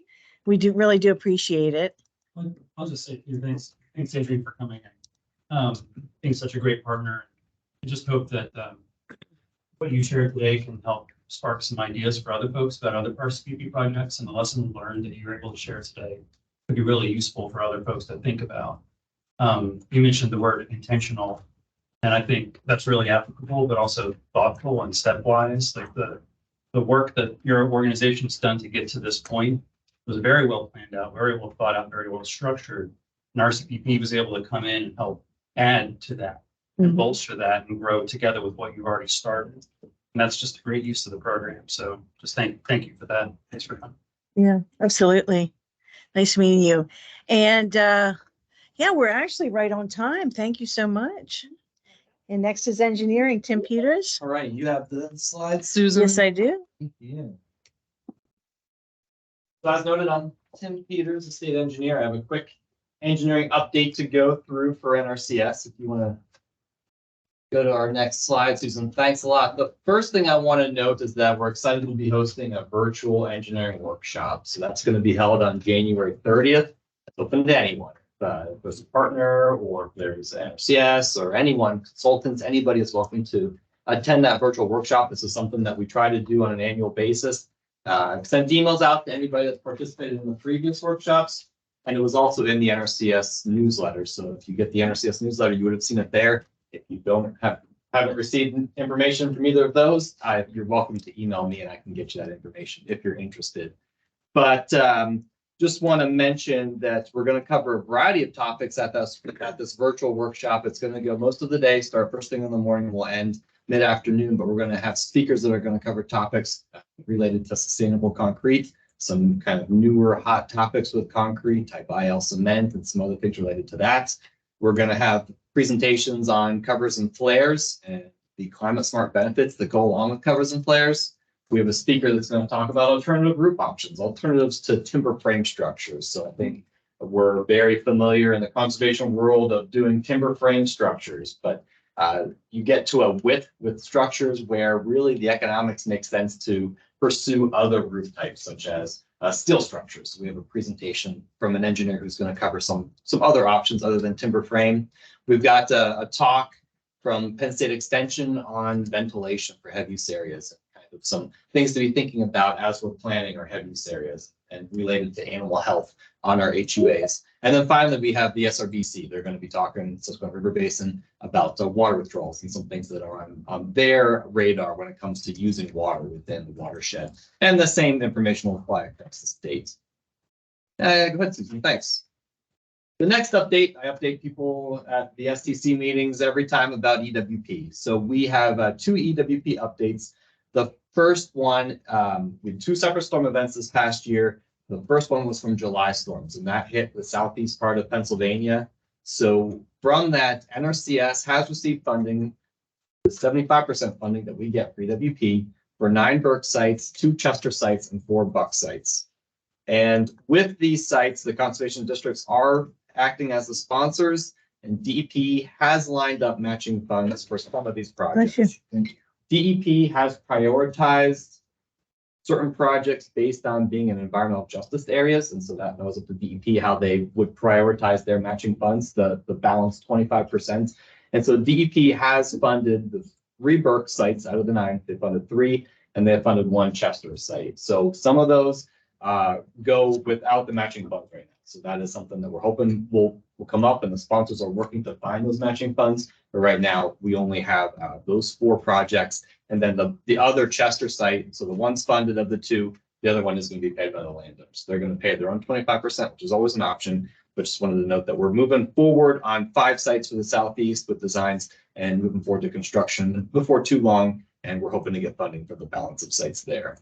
We really do appreciate it. I'll just say a few things. Thanks, Adrian, for coming in. Being such a great partner. I just hope that what you shared today can help spark some ideas for other folks about other RCPP projects, and the lesson learned that you were able to share today could be really useful for other folks to think about. You mentioned the word intentional, and I think that's really applicable, but also thoughtful and stepwise. Like the work that your organization's done to get to this point was very well planned out, very well thought out, very well structured. And RCPP was able to come in and help add to that and bolster that and grow together with what you've already started. And that's just a great use of the program. So just thank you for that. Thanks for coming. Yeah, absolutely. Nice meeting you. And yeah, we're actually right on time. Thank you so much. And next is engineering, Tim Peters. All right, you have the slides, Susan. Yes, I do. Thank you. So as noted, I'm Tim Peters, the state engineer. I have a quick engineering update to go through for NRCS. If you want to go to our next slide, Susan, thanks a lot. The first thing I want to note is that we're excited to be hosting a virtual engineering workshop. So that's going to be held on January 30th. It's open to anyone. If there's a partner or if there's NRCS or anyone, consultants, anybody is welcome to attend that virtual workshop. This is something that we try to do on an annual basis. I've sent emails out to anybody that's participated in the previous workshops, and it was also in the NRCS newsletter. So if you get the NRCS newsletter, you would have seen it there. If you haven't received information from either of those, you're welcome to email me and I can get you that information if you're interested. But just want to mention that we're going to cover a variety of topics at this virtual workshop. It's going to go most of the day, start first thing in the morning, will end mid-afternoon, but we're going to have speakers that are going to cover topics related to sustainable concrete, some kind of newer hot topics with concrete, type IL cement, and some other things related to that. We're going to have presentations on covers and flares and the climate smart benefits that go along with covers and flares. We have a speaker that's going to talk about alternative roof options, alternatives to timber frame structures. So I think we're very familiar in the conservation world of doing timber frame structures, but You get to a width with structures where really the economics make sense to pursue other roof types, such as steel structures. We have a presentation from an engineer who's going to cover some other options other than timber frame. We've got a talk from Penn State Extension on ventilation for heavy use areas, kind of some things to be thinking about as we're planning our heavy use areas and related to animal health on our HUAs. And then finally, we have the SRBC. They're going to be talking Susquehanna River Basin about water withdrawals and some things that are on their radar when it comes to using water within the watershed. And the same information will apply across the state. Go ahead, Susan. Thanks. The next update, I update people at the STC meetings every time about EWP. So we have 2 EWP updates. The first one, we had 2 separate storm events this past year. The first one was from July storms, and that hit the southeast part of Pennsylvania. So from that, NRCS has received funding, the 75% funding that we get for EWP for 9 Burke sites, 2 Chester sites, and 4 Buck sites. And with these sites, the conservation districts are acting as the sponsors, and DEP has lined up matching funds for some of these projects. DEP has prioritized certain projects based on being in environmental justice areas, and so that knows up to DEP how they would prioritize their matching funds, the balanced 25%. And so DEP has funded the 3 Burke sites out of the 9. They funded 3, and they have funded 1 Chester site. So some of those go without the matching funds right now. So that is something that we're hoping will come up, and the sponsors are working to find those matching funds. But right now, we only have those 4 projects, and then the other Chester site. So the one's funded of the 2, the other one is going to be paid by the landowners. They're going to pay their own 25%, which is always an option. But just wanted to note that we're moving forward on 5 sites for the southeast with designs and moving forward to construction before too long. And we're hoping to get funding for the balance of sites there.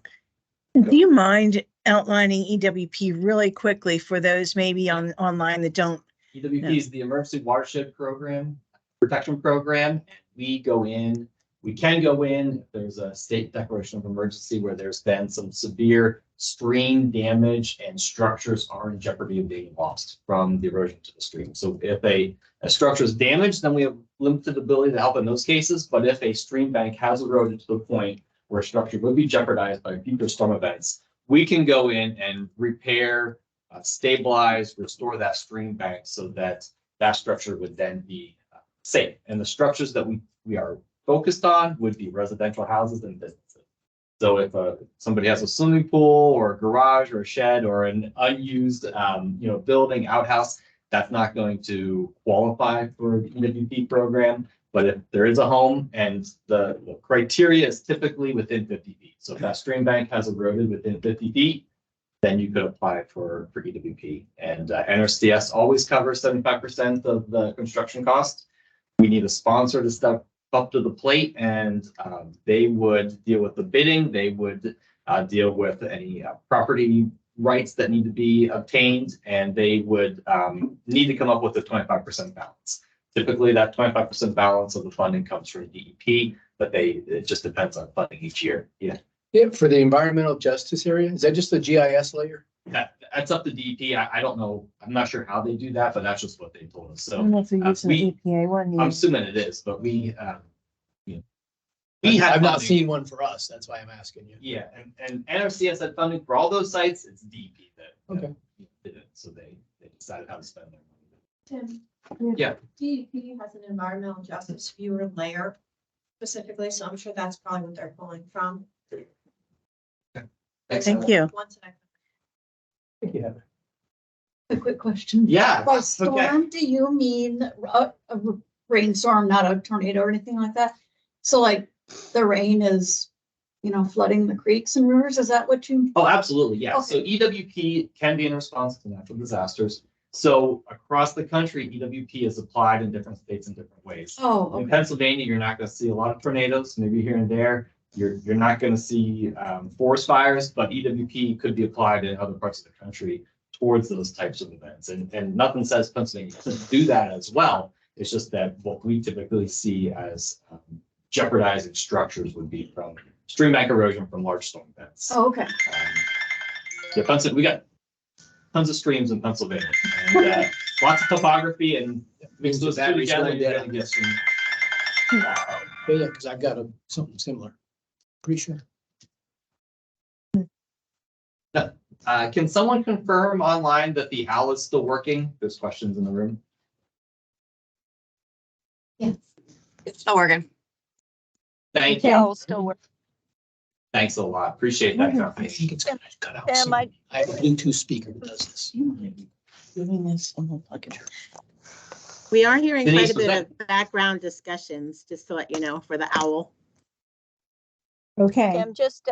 Do you mind outlining EWP really quickly for those maybe online that don't? EWP is the Emergency Watershed Program, Protection Program. We go in, we can go in if there's a state declaration of emergency where there's been some severe stream damage and structures are in jeopardy of being lost from the erosion to the stream. So if a structure is damaged, then we have limited ability to help in those cases. But if a stream bank has eroded to the point where a structure would be jeopardized by future storm events, we can go in and repair, stabilize, restore that stream bank so that that structure would then be safe. And the structures that we are focused on would be residential houses and businesses. So if somebody has a swimming pool or a garage or a shed or an unused building, outhouse, that's not going to qualify for the EWP program. But if there is a home and the criteria is typically within 50 feet. So if that stream bank has eroded within 50 feet, then you could apply for EWP. And NRCS always covers 75% of the construction cost. We need a sponsor to step up to the plate, and they would deal with the bidding. They would deal with any property rights that need to be obtained, and they would need to come up with a 25% balance. Typically, that 25% balance of the funding comes from DEP, but it just depends on funding each year. Yeah. Yeah, for the environmental justice area, is that just the GIS layer? That's up to DEP. I don't know. I'm not sure how they do that, but that's just what they told us. So I'm assuming it is, but we I've not funding. seen one for us. That's why I'm asking you. Yeah, and NRCS had funding for all those sites. It's DEP that did it, so they decided how to spend their money. Tim. Yeah. DEP has an environmental justice viewer layer specifically, so I'm sure that's probably what they're pulling from. Thank you. Yeah. A quick question. Yeah. By storm, do you mean a rainstorm, not a tornado or anything like that? So like the rain is, flooding the creeks and rivers? Is that what you? Oh, absolutely. Yeah. Okay. So EWP can be in response to natural disasters. So across the country, EWP is applied in different states in different ways. Oh, okay. In Pennsylvania, you're not going to see a lot of tornadoes, maybe here and there. You're not going to see forest fires, but EWP could be applied in other parts of the country towards those types of events. And nothing says Pennsylvania couldn't do that as well. It's just that what we typically see as jeopardizing structures would be from stream bank erosion from large storm events. Oh, okay. Yeah, we got tons of streams in Pennsylvania, and lots of topography, and mix those two together, you're gonna get some Yeah, because I've got something similar. Pretty sure. Can someone confirm online that the owl is still working? There's questions in the room. Yes. It's still working. Thank The you. owl's still working. Thanks a lot. Appreciate that I confirmation. think it's gonna cut out. Sam, soon. I have a Bluetooth speaker that does this. Doing this, I'm gonna plug it. We are hearing Denise, quite a was bit of background discussions, just to let you know, for the owl. Okay. Tim, just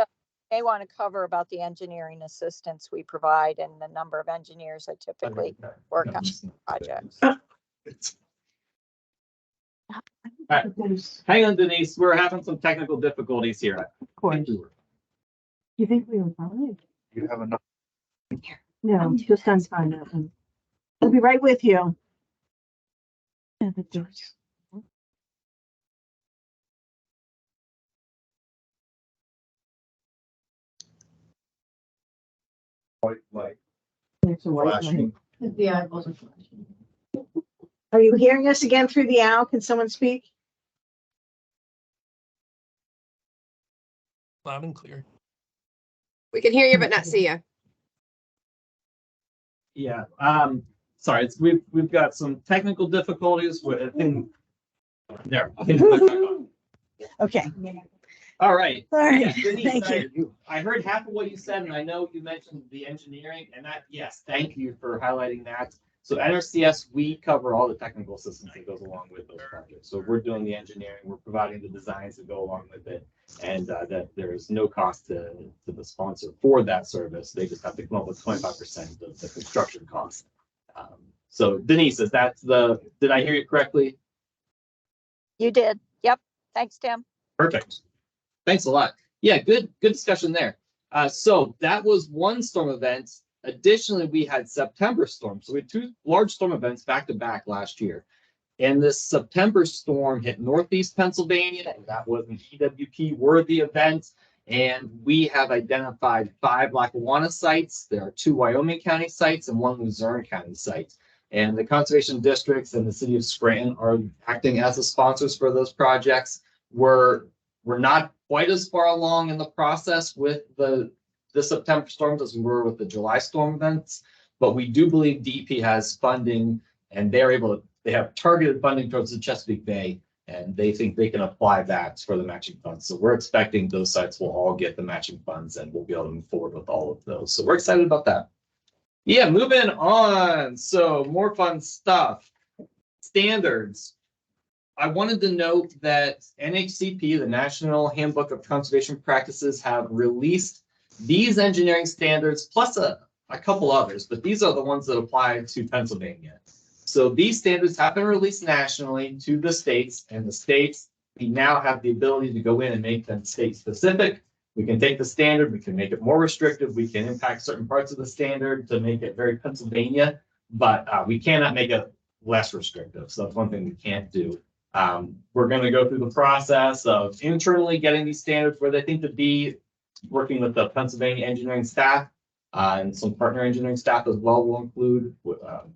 may want to cover about the engineering assistance we provide and the number of engineers that typically work on projects. All right. Hang on, Denise. We're having some technical difficulties here. Of course. You think we were fine? You have enough. No, just on fine. I'll be right with you. Yeah, the doors. White light There's a white light. flashing. The eyeballs are flashing. Are you hearing us again through the owl? Can someone speak? Loud and clear. We can hear you, but not see you. Yeah. Sorry, we've got some technical difficulties with there. Okay. All right. All right. Yes, Denise, Thank you. I heard half of what you said, and I know you mentioned the engineering, and that, yes, thank you for highlighting that. So NRCS, we cover all the technical assistance that goes along with those projects. So we're doing the engineering, we're providing the designs that go along with it, and that there is no cost to the sponsor for that service. They just have to come up with 25% of the construction cost. So Denise, did I hear you correctly? You did. Yep. Thanks, Tim. Perfect. Thanks a lot. Yeah, good discussion there. So that was one storm event. Additionally, we had September storms. So we had two large storm events back to back last year. And this September storm hit Northeast Pennsylvania. That was an EWP worthy event. And we have identified 5 Lackawanna sites. There are 2 Wyoming County sites and 1 Luzerne County site. And the conservation districts and the city of Scranton are acting as the sponsors for those projects. We're not quite as far along in the process with the September storms as we were with the July storm events, but we do believe DEP has funding, and they have targeted funding towards the Chesapeake Bay, and they think they can apply that for the matching funds. So we're expecting those sites will all get the matching funds, and we'll be able to move forward with all of those. So we're excited about that. Yeah, moving on. So more fun stuff. Standards. I wanted to note that NHCP, the National Handbook of Conservation Practices, have released these engineering standards, plus a couple others, but these are the ones that apply to Pennsylvania. So these standards have been released nationally to the states, and the states, we now have the ability to go in and make them state specific. We can take the standard, we can make it more restrictive, we can impact certain parts of the standard to make it very Pennsylvania, but we cannot make it less restrictive. So that's one thing we can't do. We're going to go through the process of internally getting these standards where they think to be, working with the Pennsylvania engineering staff and some partner engineering staff as well will include.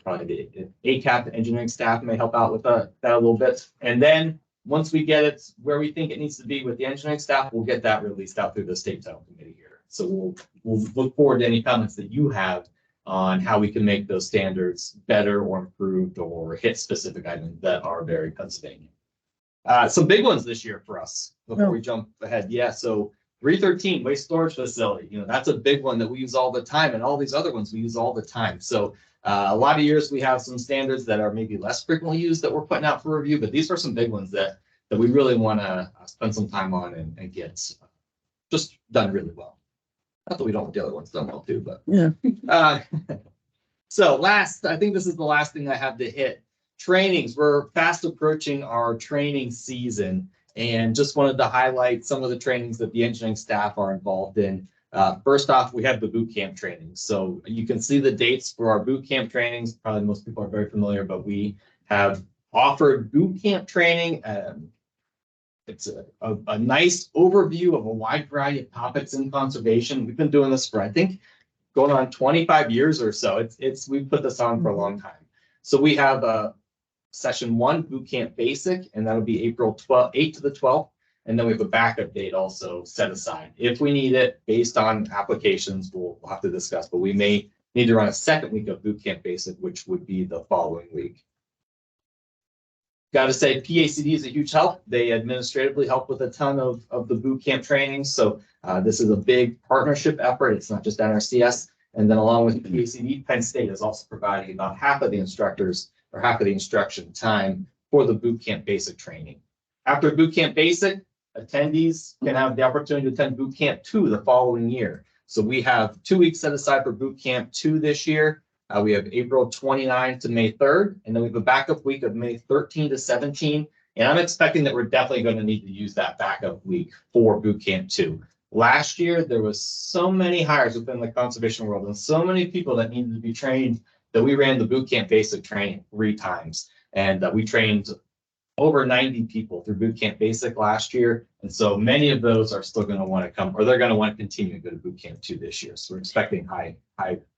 Probably the ACAP engineering staff may help out with that a little bit. And then once we get it where we think it needs to be with the engineering staff, we'll get that released out through the state title committee here. So we'll look forward to any comments that you have on how we can make those standards better or improved or hit specific items that are very Pennsylvania. Some big ones this year for us before we jump ahead. Yeah, so 313 waste storage facility, that's a big one that we use all the time, and all these other ones we use all the time. So a lot of years we have some standards that are maybe less frequently used that we're putting out for review, but these are some big ones that we really want to spend some time on and get just done really well. Not that we don't want the other ones done well too, but yeah. So I think this is the last thing I have to hit. Trainings. We're fast approaching our training season, and just wanted to highlight some of the trainings that the engineering staff are involved in. First off, we have the boot camp trainings. So you can see the dates for our boot camp trainings. Probably most people are very familiar, but we have offered boot camp training. It's a nice overview of a wide variety of topics in conservation. We've been doing this for, I think, going on 25 years or so. We've put this on for a long time. So we have session 1, boot camp basic, and that'll be April 8th to the 12th. And then we have a backup date also set aside. If we need it, based on applications, we'll have to discuss, but we may need to run a second week of boot camp basic, which would be the following week. Got to say, PACD is a huge help. They administratively help with a ton of the boot camp training. So this is a big partnership effort. It's not just NRCS. And then along with PACD, Penn State is also providing about half of the instructors or half of the instruction time for the boot camp basic training. After boot camp basic, attendees can have the opportunity to attend boot camp 2 the following year. So we have 2 weeks set aside for boot camp 2 this year. We have April 29th to May 3rd, and then we have a backup week of May 13 to 17. And I'm expecting that we're definitely going to need to use that backup week for boot camp 2. Last year, there was so many hires within the conservation world and so many people that needed to be trained that we ran the boot camp basic training 3 times. And we trained over 90 people through boot camp basic last year. And so many of those are still going to want to come, or they're going to want to continue to go to boot camp 2 this year. So we're expecting high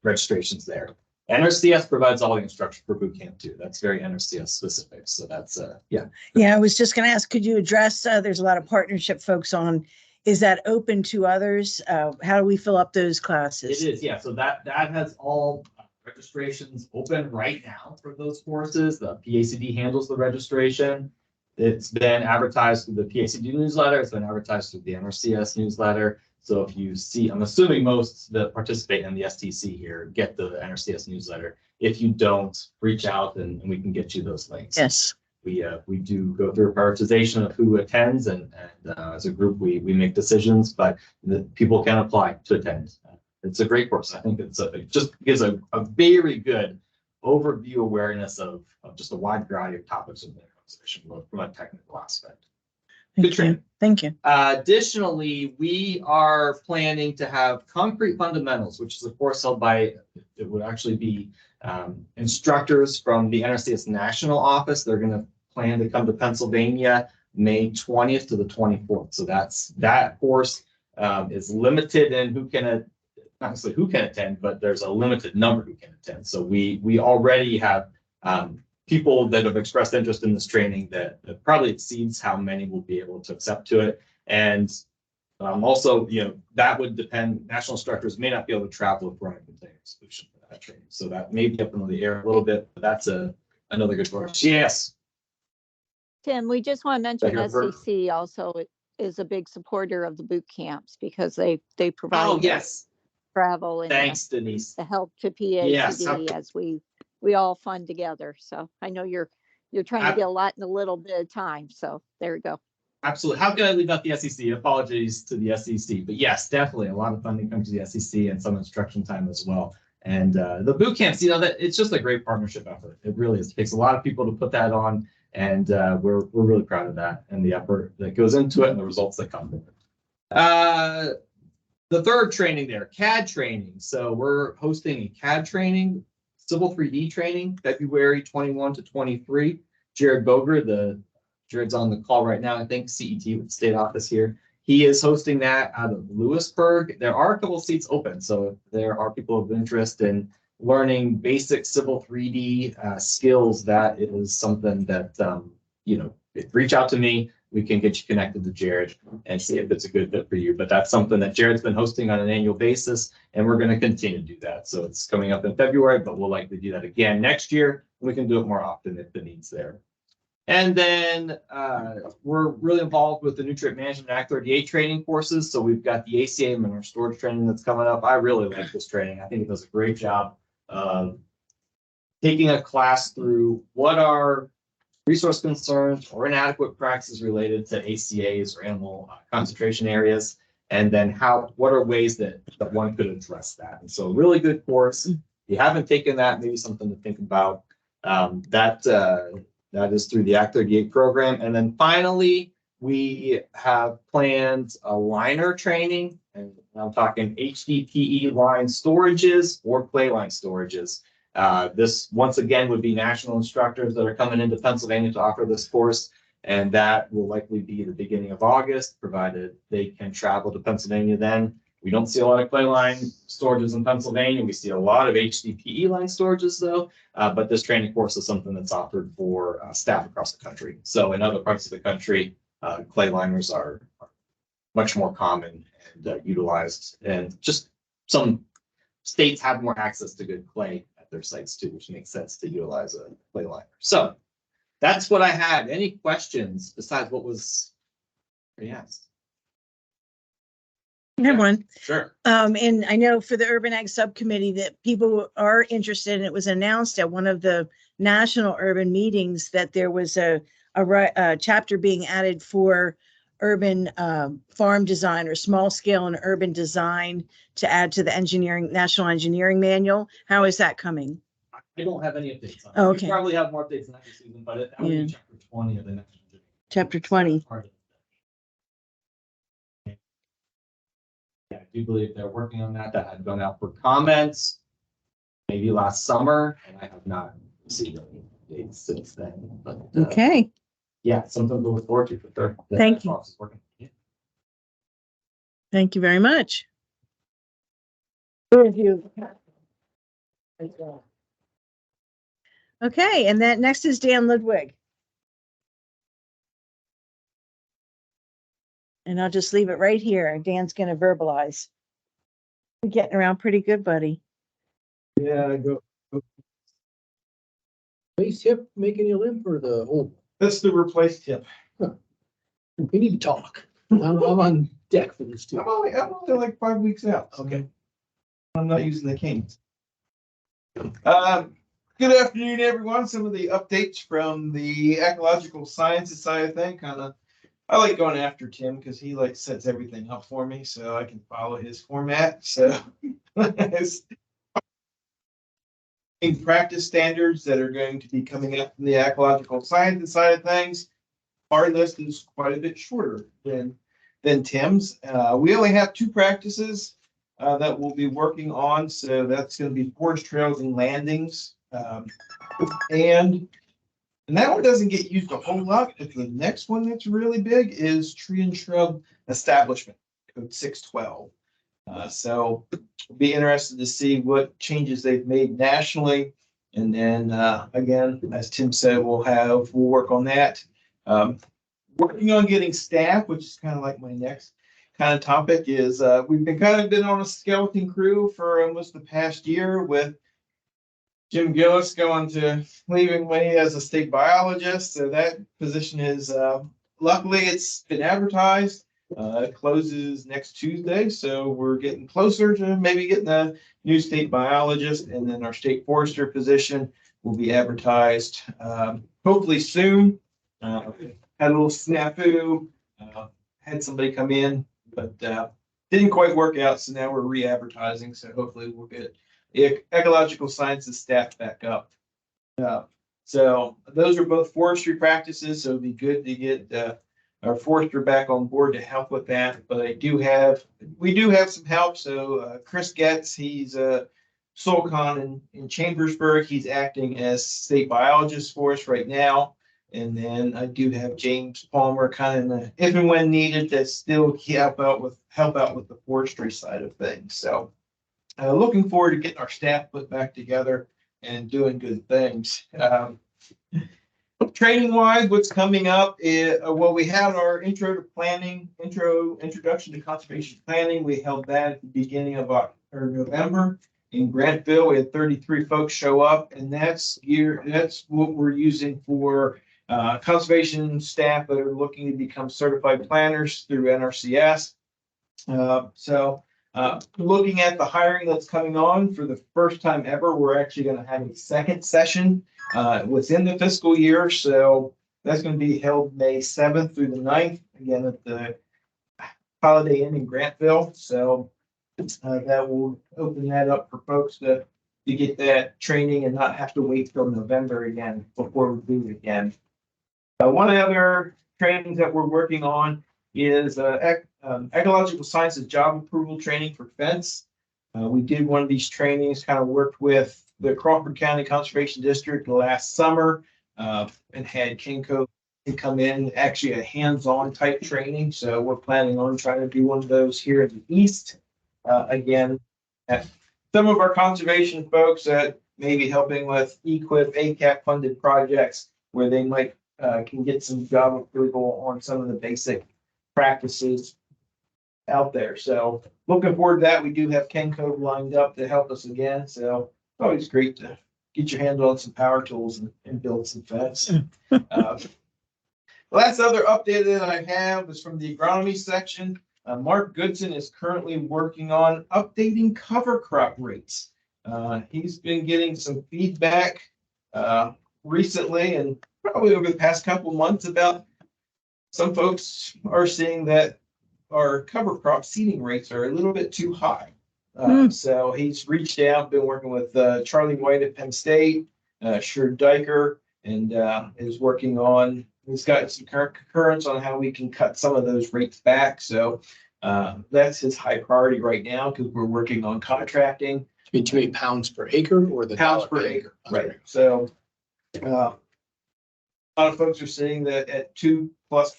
registrations there. NRCS provides all the instruction for boot camp 2. That's very NRCS specific. So that's, yeah. Yeah, I was just going to ask, could you address, there's a lot of partnership folks on, is that open to others? How do we fill up those classes? It is, yeah. So that has all registrations open right now for those courses. The PACD handles the registration. It's been advertised through the PACD newsletter. It's been advertised through the NRCS newsletter. So if you see, I'm assuming most that participate in the STC here get the NRCS newsletter. If you don't, reach out and we can get you those links. Yes. We do go through a prioritization of who attends, and as a group we make decisions, but the people can apply to attend. It's a great course. I think it just gives a very good overview awareness of just a wide variety of topics in the conservation world from a technical aspect. Good training. Thank you. Additionally, we are planning to have concrete fundamentals, which is a course held by, it would actually be instructors from the NRCS National Office. They're going to plan to come to Pennsylvania May 20th to the 24th. So that course is limited in who can, not necessarily who can attend, but there's a limited number who can attend. So we already have people that have expressed interest in this training that probably exceeds how many will be able to accept to it. And also, that would depend, national instructors may not be able to travel if we're on a container solution for that training. So that may be up in the air a little bit, but that's another good course. Yes. Tim, we just want to mention Thank you. SCC also is a big supporter of the boot camps because they provide Oh, yes. travel and Thanks, Denise. the help to PACD Yes. as we all fund together. So I know you're trying to get a lot in a little bit of time. So there you go. Absolutely. How can I leave out the SEC? Apologies to the SEC, but yes, definitely a lot of funding comes to the SEC and some instruction time as well. And the boot camps, that it's just a great partnership effort. It really is. It takes a lot of people to put that on, and we're really proud of that and the effort that goes into it and the results that come from it. The third training there, CAD training. So we're hosting a CAD training, Civil 3D training, February 21 to 23. Jared Boger, Jared's on the call right now, I think, CET with the state office here. He is hosting that out of Lewisburg. There are a couple of seats open, so if there are people of interest in learning basic Civil 3D skills, that is something that, reach out to me. We can get you connected to Jared and see if it's a good fit for you. But that's something that Jared's been hosting on an annual basis, and we're going to continue to do that. So it's coming up in February, but we'll likely do that again next year. We can do it more often if the need's there. And then we're really involved with the Nutrient Management Act 38 training courses. So we've got the ACA and our storage training that's coming up. I really like this training. I think it does a great job of taking a class through what are resource concerns or inadequate practices related to ACAs or animal concentration areas, and then what are ways that one could address that. And so really good course. If you haven't taken that, maybe something to think about. That is through the Act 38 program. And then finally, we have planned a liner training, and I'm talking HDPE line storages or clay line storages. This, once again, would be national instructors that are coming into Pennsylvania to offer this course, and that will likely be the beginning of August, provided they can travel to Pennsylvania then. We don't see a lot of clay line storages in Pennsylvania. We see a lot of HDPE line storages though. But this training course is something that's offered for staff across the country. So in other parts of the country, clay liners are much more common and utilized, and just some states have more access to good clay at their sites too, which makes sense to utilize a clay liner. So that's what I had. Any questions besides what was asked? I have one. Sure. And I know for the Urban Ag Subcommittee that people are interested, and it was announced at one of the national urban meetings that there was a chapter being added for urban farm design or small scale and urban design to add to the National Engineering Manual. How is that coming? I don't have any updates on it. Oh, okay. We probably have more updates next season, but that would be chapter 20 of the next one. Chapter 20. Yeah, I do believe they're working on that. That had gone out for comments maybe last summer, and I have not received any dates since then. But Okay. yeah, something to look forward to for sure. Thank you. Yeah. Thank you very much. Okay, and that next is Dan Ludwig. And I'll just leave it right here. Dan's going to verbalize. You're getting around pretty good, buddy. Yeah, go. Base tip making you limp or the old? That's the replace tip. We need to talk. I'm on deck for this too. I'm only like 5 weeks out. Okay. I'm not using the canes. Good afternoon, everyone. Some of the updates from the ecological sciences side of things. I like going after Tim because he like sets everything up for me so I can follow his format. So in practice standards that are going to be coming up from the ecological sciences side of things, our list is quite a bit shorter than Tim's. We only have 2 practices that we'll be working on. So that's going to be forest trails and landings. And that one doesn't get used a whole lot, but the next one that's really big is tree and shrub establishment, code 612. So we'll be interested to see what changes they've made nationally. And then again, as Tim said, we'll work on that. Working on getting staff, which is kind of like my next kind of topic, is we've been on a skeleton crew for almost the past year with Jim Gillis leaving me as a state biologist. So that position is, luckily it's been advertised. It closes next Tuesday. So we're getting closer to maybe getting a new state biologist, and then our state forester position will be advertised hopefully soon. Had a little snafu, had somebody come in, but didn't quite work out. So now we're re-advertising. So hopefully we'll get ecological sciences staff back up. So those are both forestry practices. So it'd be good to get our forester back on board to help with that. But we do have some help. So Chris Getz, he's a SoilCon in Chambersburg. He's acting as state biologist for us right now. And then I do have James Palmer kind of if and when needed to still help out with the forestry side of things. So looking forward to getting our staff put back together and doing good things. Training wise, what's coming up is, we had our introduction to conservation planning. We held that at the beginning of November in Grantville. We had 33 folks show up, and that's what we're using for conservation staff that are looking to become certified planners through NRCS. Looking at the hiring that's coming on for the first time ever, we're actually going to have a second session within the fiscal year. So that's going to be held May 7th through the 9th, again at the Holiday Inn in Grantville. So that will open that up for folks to get that training and not have to wait till November again before we do it again. One of the other trainings that we're working on is ecological sciences job approval training for fence. We did one of these trainings, kind of worked with the Crawford County Conservation District last summer and had Kinco come in, actually a hands-on type training. So we're planning on trying to do one of those here in the East. again, some of our conservation folks that may be helping with EQIP, ACAP funded projects where they might can get some job approval on some of the basic practices out there. So looking forward to that. We do have Ken Cove lined up to help us again. So always great to get your hands on some power tools and build some fence. Last other update that I have is from the agronomy section. Mark Goodson is currently working on updating cover crop rates. He's been getting some feedback recently and probably over the past couple months about some folks are seeing that our cover crop seeding rates are a little bit too high. So he's reached out, been working with Charlie White at Penn State, Sher Diker, and is working on, he's got some concurrence on how we can cut some of those rates back. So that's his high priority right now because we're working on contracting. You mean too many pounds per acre or the Pounds dollar per acre, right? So a lot of folks are saying that at 2+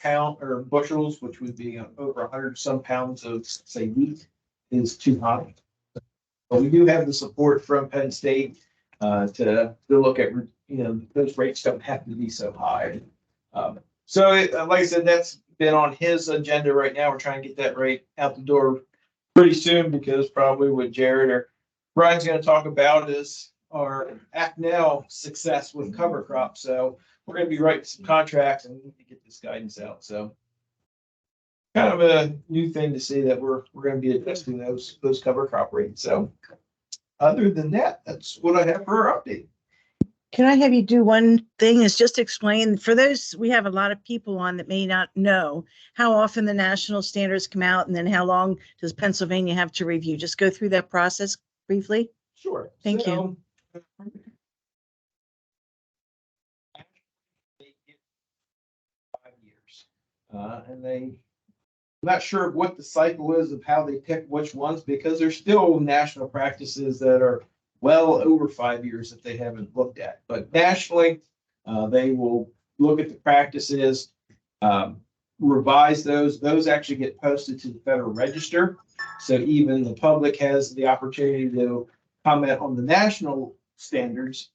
pound or bushels, which would be over 100 some pounds of say wheat, is too high. But we do have the support from Penn State to look at, those rates don't have to be so high. So like I said, that's been on his agenda right now. We're trying to get that rate out the door pretty soon because probably what Jared or Brian's going to talk about is our ACNEL success with cover crops. So we're going to be writing some contracts and we need to get this guidance out. So kind of a new thing to see that we're going to be adjusting those cover crop rates. So other than that, that's what I have for our update. Can I have you do one thing is just explain for those, we have a lot of people on that may not know how often the national standards come out and then how long does Pennsylvania have to review? Just go through that process briefly. Sure. Thank you. They get 5 years. And I'm not sure what the cycle is of how they pick which ones because there's still national practices that are well over 5 years that they haven't looked at. But nationally, they will look at the practices, revise those. Those actually get posted to the Federal Register. So even the public has the opportunity to comment on the national standards.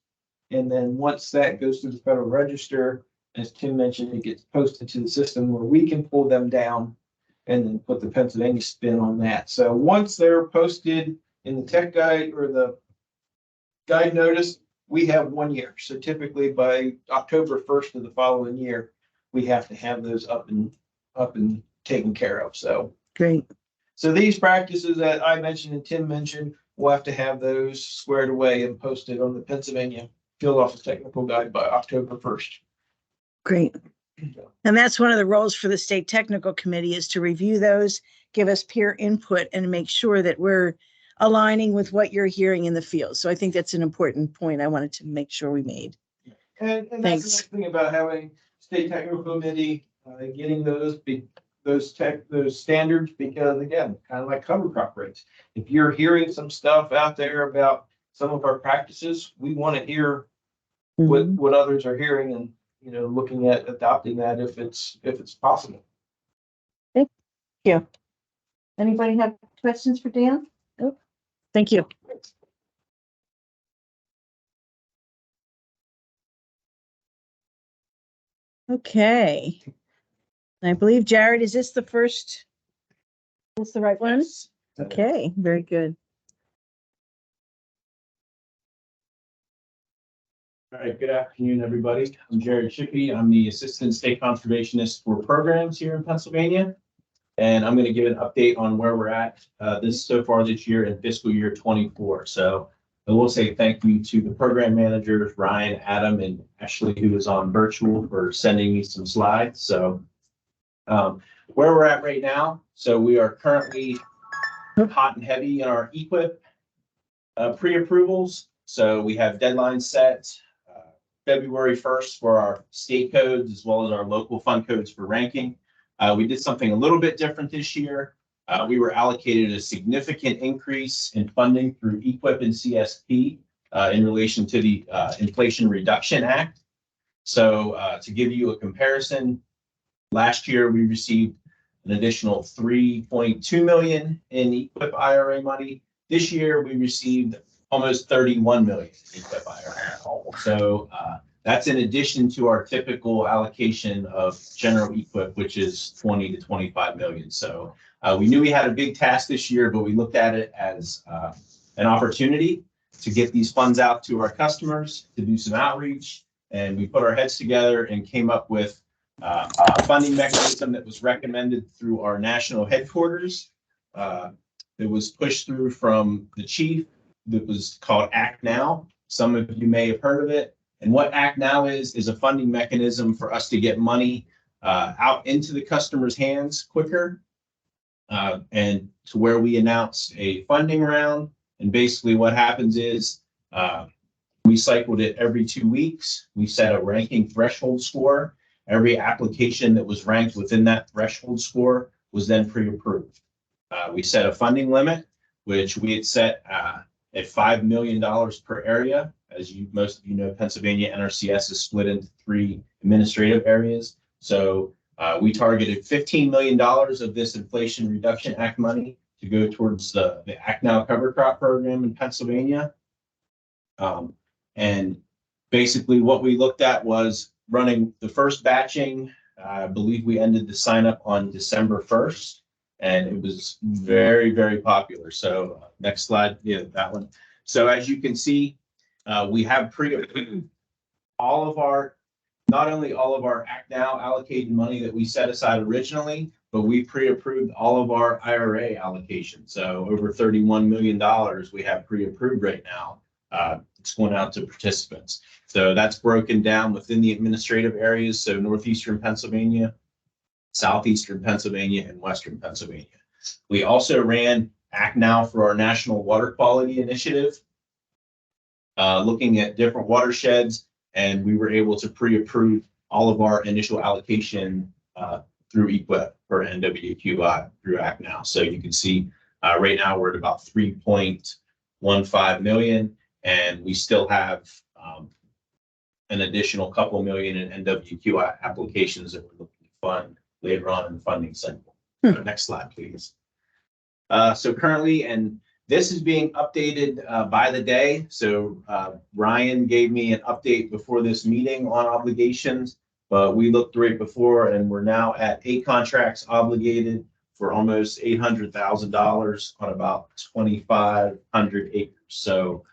And then once that goes to the Federal Register, as Tim mentioned, it gets posted to the system where we can pull them down and then put the Pennsylvania spin on that. So once they're posted in the tech guide or the guide notice, we have 1 year. So typically by October 1st of the following year, we have to have those up and taken care of. So great. So these practices that I mentioned and Tim mentioned, we'll have to have those squared away and posted on the Pennsylvania Field Office Technical Guide by October 1st. Great. And that's one of the roles for the State Technical Committee is to review those, give us peer input and make sure that we're aligning with what you're hearing in the field. So I think that's an important point I wanted to make sure we made. And that's the Thanks. nice thing about having State Technical Committee, getting those standards, because again, kind of like cover crop rates. If you're hearing some stuff out there about some of our practices, we want to hear what others are hearing and, looking at adopting that if it's possible. Thank you. Anybody have questions for Dan? Nope. Thank you. Okay. I believe, Jared, is this the first? Is this the right one? Yes. Okay, very good. All right, good afternoon, everybody. I'm Jared Shippey. I'm the Assistant State Conservationist for Programs here in Pennsylvania. And I'm going to give an update on where we're at so far this year in fiscal year 24. So I will say thank you to the program managers, Ryan, Adam, and Ashley, who is on virtual, for sending me some slides. So where we're at right now. So we are currently hot and heavy in our EQIP pre-approvals. So we have deadlines set February 1st for our state codes as well as our local fund codes for ranking. We did something a little bit different this year. We were allocated a significant increase in funding through EQIP and CSP in relation to the Inflation Reduction Act. So to give you a comparison, last year we received an additional 3.2 million in EQIP IRA money. This year, we received almost 31 million in EQIP IRA. So that's in addition to our typical allocation of general EQIP, which is 20 to 25 million. So we knew we had a big task this year, but we looked at it as an opportunity to get these funds out to our customers, to do some outreach. And we put our heads together and came up with a funding mechanism that was recommended through our national headquarters. It was pushed through from the chief. That was called Act Now. Some of you may have heard of it. And what Act Now is a funding mechanism for us to get money out into the customer's hands quicker, and to where we announce a funding round. And basically what happens is we cycled it every 2 weeks. We set a ranking threshold score. Every application that was ranked within that threshold score was then pre-approved. We set a funding limit, which we had set at $5 million per area. As most of you know, Pennsylvania NRCS is split into 3 administrative areas. So we targeted $15 million of this Inflation Reduction Act money to go towards the Act Now cover crop program in Pennsylvania. And basically what we looked at was running the first batching. I believe we ended the sign up on December 1st, and it was very, very popular. So next slide, yeah, that one. So as you can see, we have pre-approved all of our, not only all of our Act Now allocated money that we set aside originally, but we pre-approved all of our IRA allocations. So over $31 million we have pre-approved right now. It's going out to participants. So that's broken down within the administrative areas. So northeastern Pennsylvania, southeastern Pennsylvania, and western Pennsylvania. We also ran Act Now for our National Water Quality Initiative, looking at different watersheds, and we were able to pre-approve all of our initial allocation through EQIP for NWQI through Act Now. So you can see right now we're at about 3.15 million, and we still have an additional couple million in NWQI applications that we're looking to fund later on in the funding cycle. Next slide, please. So currently, and this is being updated by the day. So Ryan gave me an update before this meeting on obligations, but we looked right before, and we're now at 8 contracts obligated for almost $800,000 on about 2,500 acres. So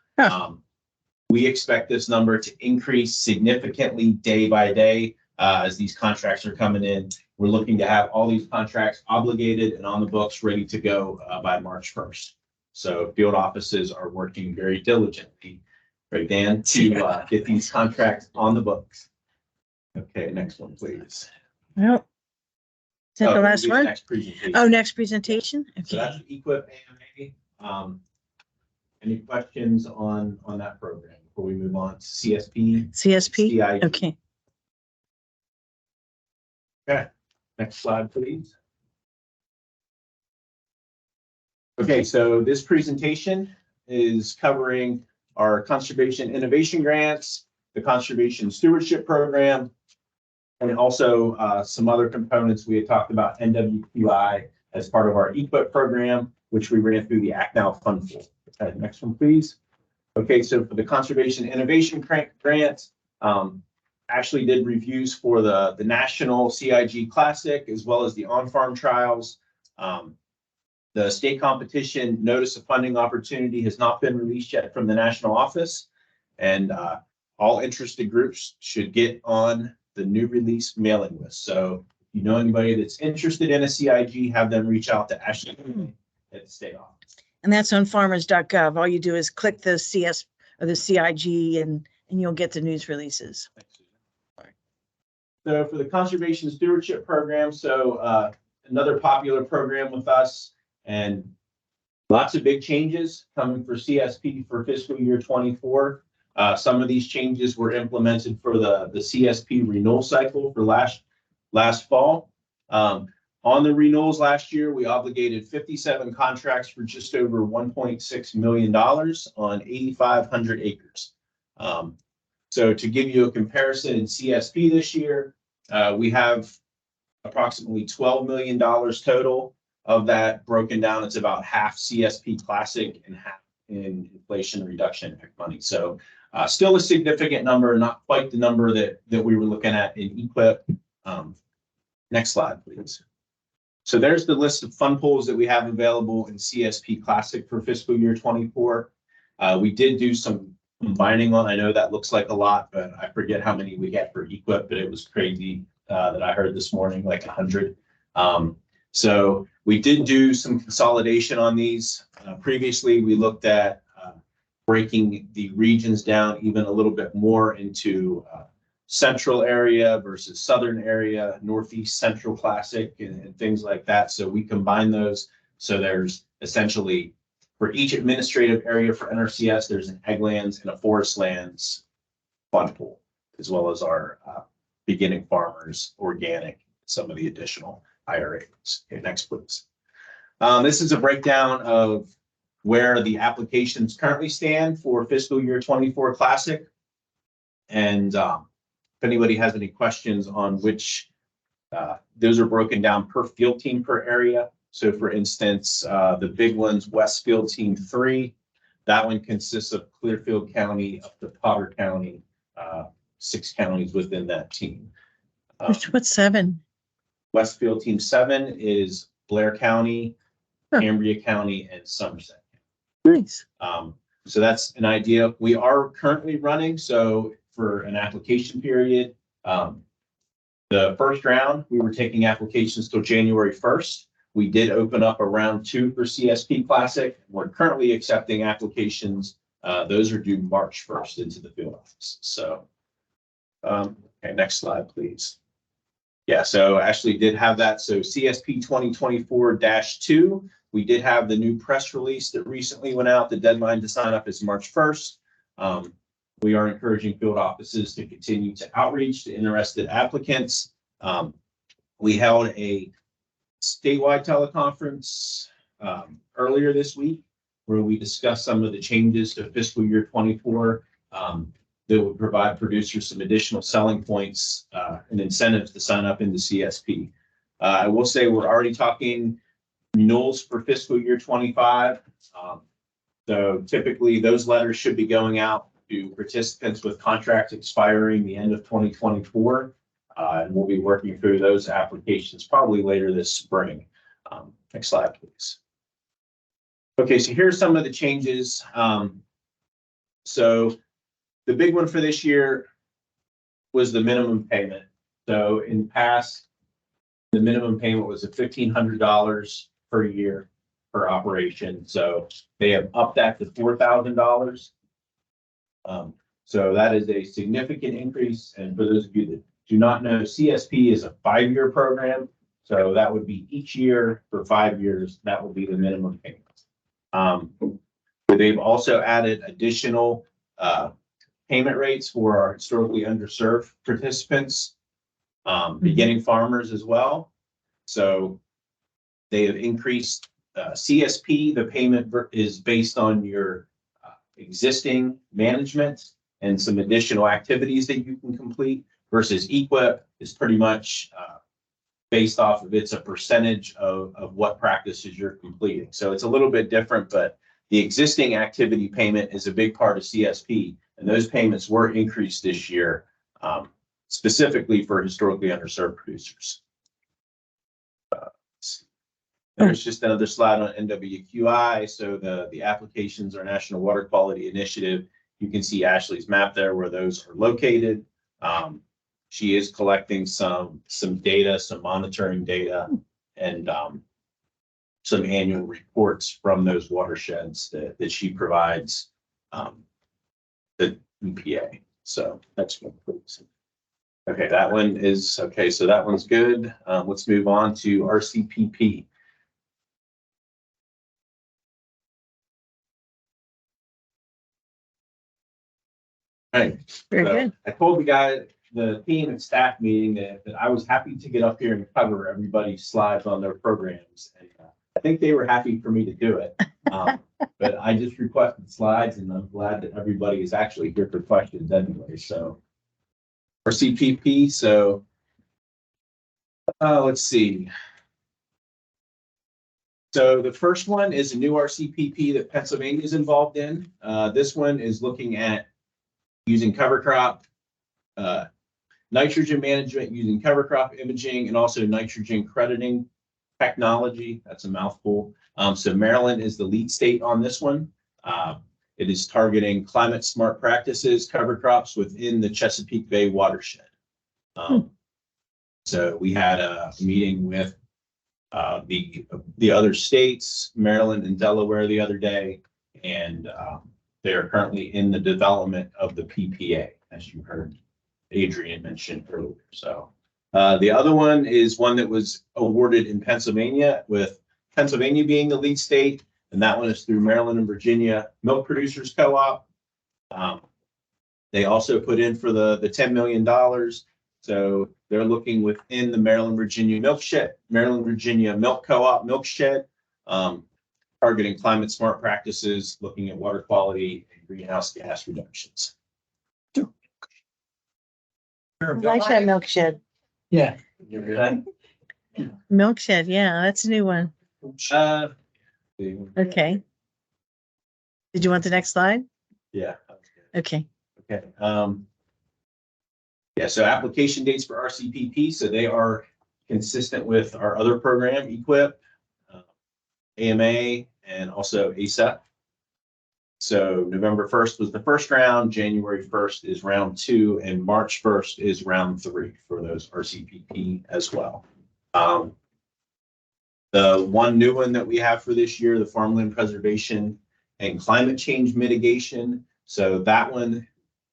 we expect this number to increase significantly day by day as these contracts are coming in. We're looking to have all these contracts obligated and on the books ready to go by March 1st. So field offices are working very diligently, right, Dan, to get these contracts on the books. Okay, next one, please. Well, is that the last one? Next presentation. Oh, next presentation? So Okay. that's EQIP AMA. Any questions on that program before we move on to CSP? CSP? CIG? Okay. Okay, next slide, please. Okay, so this presentation is covering our conservation innovation grants, the conservation stewardship program, and also some other components. We had talked about NWQI as part of our EQIP program, which we ran through the Act Now Fund Pool. Okay, next one, please. Okay, so for the conservation innovation grant, actually did reviews for the National CIG Classic as well as the on-farm trials. The state competition notice of funding opportunity has not been released yet from the national office, and all interested groups should get on the new release mailing list. So if you know anybody that's interested in a CIG, have them reach out to Ashley at the state office. And that's on farmers.gov. All you do is click the CS or the CIG and you'll get the news releases. So for the conservation stewardship program, so another popular program with us, and lots of big changes coming for CSP for fiscal year 24. Some of these changes were implemented for the CSP renewal cycle for last fall. On the renewals last year, we obligated 57 contracts for just over $1.6 million on 8,500 acres. So to give you a comparison in CSP this year, we have approximately $12 million total. Of that broken down, it's about half CSP Classic and half in Inflation Reduction Act money. So still a significant number, not quite the number that we were looking at in EQIP. Next slide, please. So there's the list of fund pools that we have available in CSP Classic for fiscal year 24. We did do some combining on. I know that looks like a lot, but I forget how many we had for EQIP, but it was crazy that I heard this morning, like 100. So we did do some consolidation on these. Previously, we looked at breaking the regions down even a little bit more into central area versus southern area, northeast central classic, and things like that. So we combine those. So there's essentially for each administrative area for NRCS, there's an ag lands and a forest lands fund pool, as well as our beginning farmers, organic, some of the additional IRAs. Okay, next, please. This is a breakdown of where the applications currently stand for fiscal year 24 Classic. And if anybody has any questions on which, those are broken down per field team per area. So for instance, the big ones, West Field Team 3, that one consists of Clearfield County up to Potter County, 6 counties within that team. What's 7? Westfield Team 7 is Blair County, Cambria County, and Somerset. Nice. So that's an idea. We are currently running, so for an application period, the first round, we were taking applications till January 1st. We did open up a round 2 for CSP Classic. We're currently accepting applications. Those are due March 1st into the field office. So, okay, next slide, please. Yeah, so Ashley did have that. So CSP 2024-2, we did have the new press release that recently went out. The deadline to sign up is March 1st. We are encouraging field offices to continue to outreach to interested applicants. We held a statewide teleconference earlier this week where we discussed some of the changes to fiscal year 24 that would provide producers some additional selling points and incentives to sign up into CSP. I will say we're already talking renewals for fiscal year 25. So typically those letters should be going out to participants with contracts expiring the end of 2024. And we'll be working through those applications probably later this spring. Next slide, please. Okay, so here's some of the changes. So the big one for this year was the minimum payment. So in the past, the minimum payment was at $1,500 per year per operation. So they have upped that to $4,000. So that is a significant increase. And for those of you that do not know, CSP is a 5-year program. So that would be each year for 5 years. That will be the minimum payment. They've also added additional payment rates for our historically underserved participants, beginning farmers as well. So they have increased CSP. The payment is based on your existing management and some additional activities that you can complete, versus EQIP is pretty much based off of it's a percentage of what practices you're completing. So it's a little bit different, but the existing activity payment is a big part of CSP, and those payments were increased this year, specifically for historically underserved producers. There's just another slide on NWQI. So the applications are National Water Quality Initiative. You can see Ashley's map there where those are located. She is collecting some data, some monitoring data, and some annual reports from those watersheds that she provides the EPA. So next one, please. Okay, that one is okay. So that one's good. Let's move on to RCPP. All right. Very good. I told the team at staff meeting that I was happy to get up here and cover everybody's slides on their programs. And I think they were happy for me to do it. But I just requested slides, and I'm glad that everybody is actually here for questions anyway. So RCPP, so Let's see. So the first one is a new RCPP that Pennsylvania is involved in. This one is looking at using cover crop, nitrogen management using cover crop imaging, and also nitrogen crediting technology. That's a mouthful. So Maryland is the lead state on this one. It is targeting climate smart practices, cover crops within the Chesapeake Bay watershed. So we had a meeting with the other states, Maryland and Delaware, the other day, and they are currently in the development of the PPA, as you heard Adrian mention earlier. So the other one is one that was awarded in Pennsylvania, with Pennsylvania being the lead state, and that one is through Maryland and Virginia Milk Producers Co-op. They also put in for the $10 million. So they're looking within the Maryland Virginia Milk Co-op milk shed, targeting climate smart practices, looking at water quality and greenhouse gas reductions. I like that milk shed. Yeah. Milk shed, yeah, that's a new one. Okay. Did you want the next slide? Yeah. Okay. Okay. Yeah, so application dates for RCPP, so they are consistent with our other program, EQIP, AMA, and also ASAP. So November 1st was the first round, January 1st is round 2, and March 1st is round 3 for those RCPP as well. The one new one that we have for this year, the farmland preservation and climate change mitigation. So that one,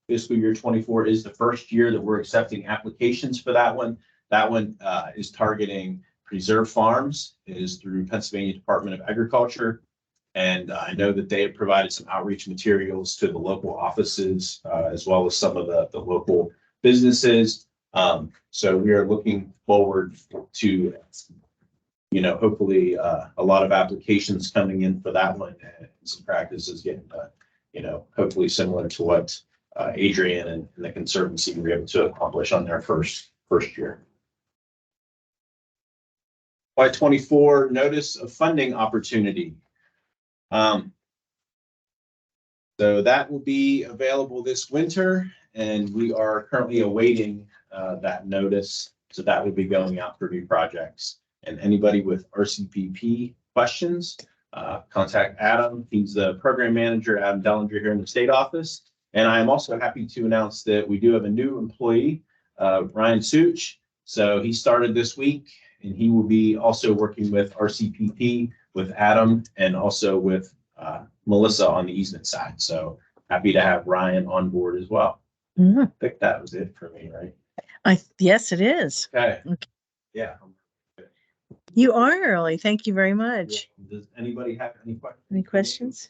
fiscal year 24 is the first year that we're accepting applications for that one. That one is targeting preserve farms. It is through Pennsylvania Department of Agriculture. And I know that they have provided some outreach materials to the local offices, as well as some of the local businesses. So we are looking forward to, hopefully a lot of applications coming in for that one, and some practices getting done, hopefully similar to what Adrian and the Conservancy were able to accomplish on their first year. Y24 notice of funding opportunity. So that will be available this winter, and we are currently awaiting that notice. So that will be going out for new projects. And anybody with RCPP questions, contact Adam. He's the program manager, Adam Dellinger, here in the state office. And I am also happy to announce that we do have a new employee, Ryan Such. So he started this week, and he will be also working with RCPP, with Adam, and also with Melissa on the easement side. So happy to have Ryan on board as well. Mm-hmm. I think that was it for me, right? Yes, it is. Okay. Yeah. You are early. Thank you very much. Does anybody have any questions? Any questions?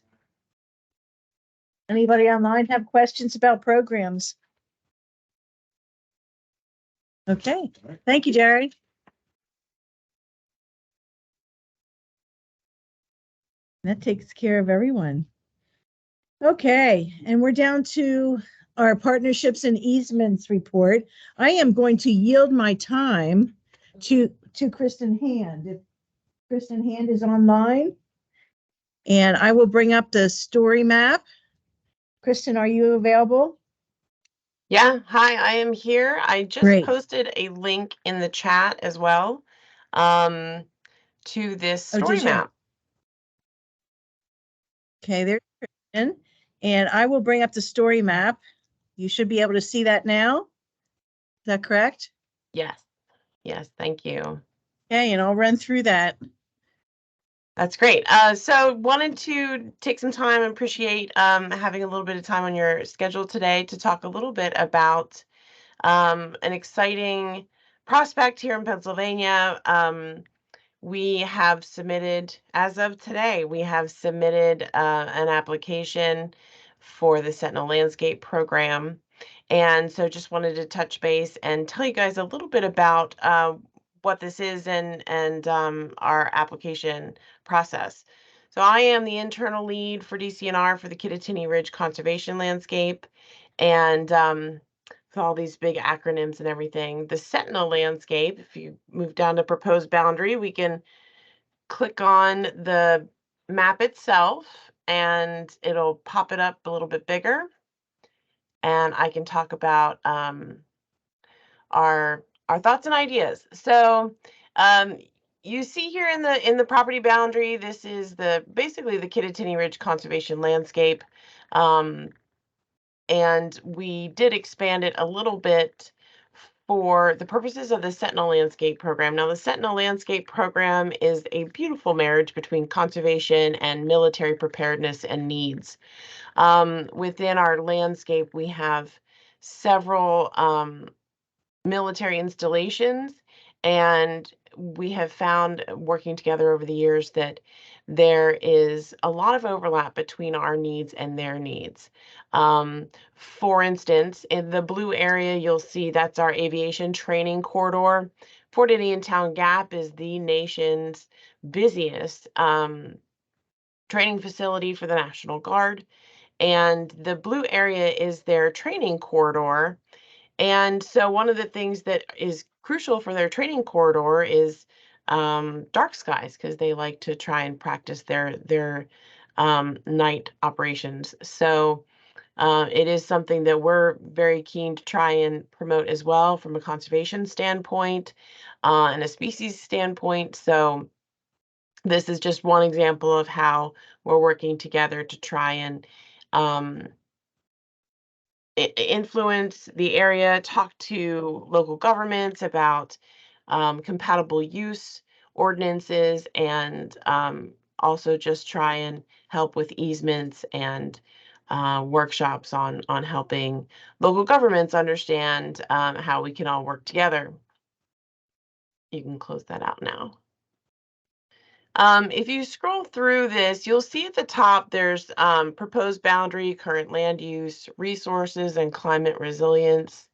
Anybody online have questions about programs? Okay. Thank you, Jerry. That takes care of everyone. Okay, and we're down to our partnerships and easements report. I am going to yield my time to Kristen Hand. If Kristen Hand is online, and I will bring up the story map. Kristen, are you available? Yeah, hi, I am here. I just Great. posted a link in the chat as well to this story map. Okay, there's Kristen, and I will bring up the story map. You should be able to see that now. Is that correct? Yes, yes, thank you. Okay, and I'll run through that. That's great. So wanted to take some time and appreciate having a little bit of time on your schedule today to talk a little bit about an exciting prospect here in Pennsylvania. We have submitted, as of today, we have submitted an application for the Sentinel Landscape Program. And so just wanted to touch base and tell you guys a little bit about what this is and our application process. So I am the internal lead for DCNR for the Kittatinny Ridge Conservation Landscape. And for with all these big acronyms and everything. The Sentinel landscape, if you move down to proposed boundary, we can click on the map itself and it'll pop it up a little bit bigger. And I can talk about our thoughts and ideas. So you see here in the property boundary, this is basically the Kittatinny Ridge Conservation Landscape. And we did expand it a little bit for the purposes of the Sentinel Landscape Program. Now, the Sentinel Landscape Program is a beautiful marriage between conservation and military preparedness and needs. Within our landscape, we have several military installations, and we have found working together over the years that there is a lot of overlap between our needs and their needs. For instance, in the blue area, you'll see that's our aviation training corridor. Fort Indian Town Gap is the nation's busiest training facility for the National Guard, and the blue area is their training corridor. And so one of the things that is crucial for their training corridor is dark skies, because they like to try and practice their night operations. So it is something that we're very keen to try and promote as well from a conservation standpoint and a species standpoint. So this is just one example of how we're working together to try and influence the area, talk to local governments about compatible use ordinances, and also just try and help with easements and workshops on helping local governments understand how we can all work together. You can close that out now. If you scroll through this, you'll see at the top there's proposed boundary, current land use, resources and climate resilience,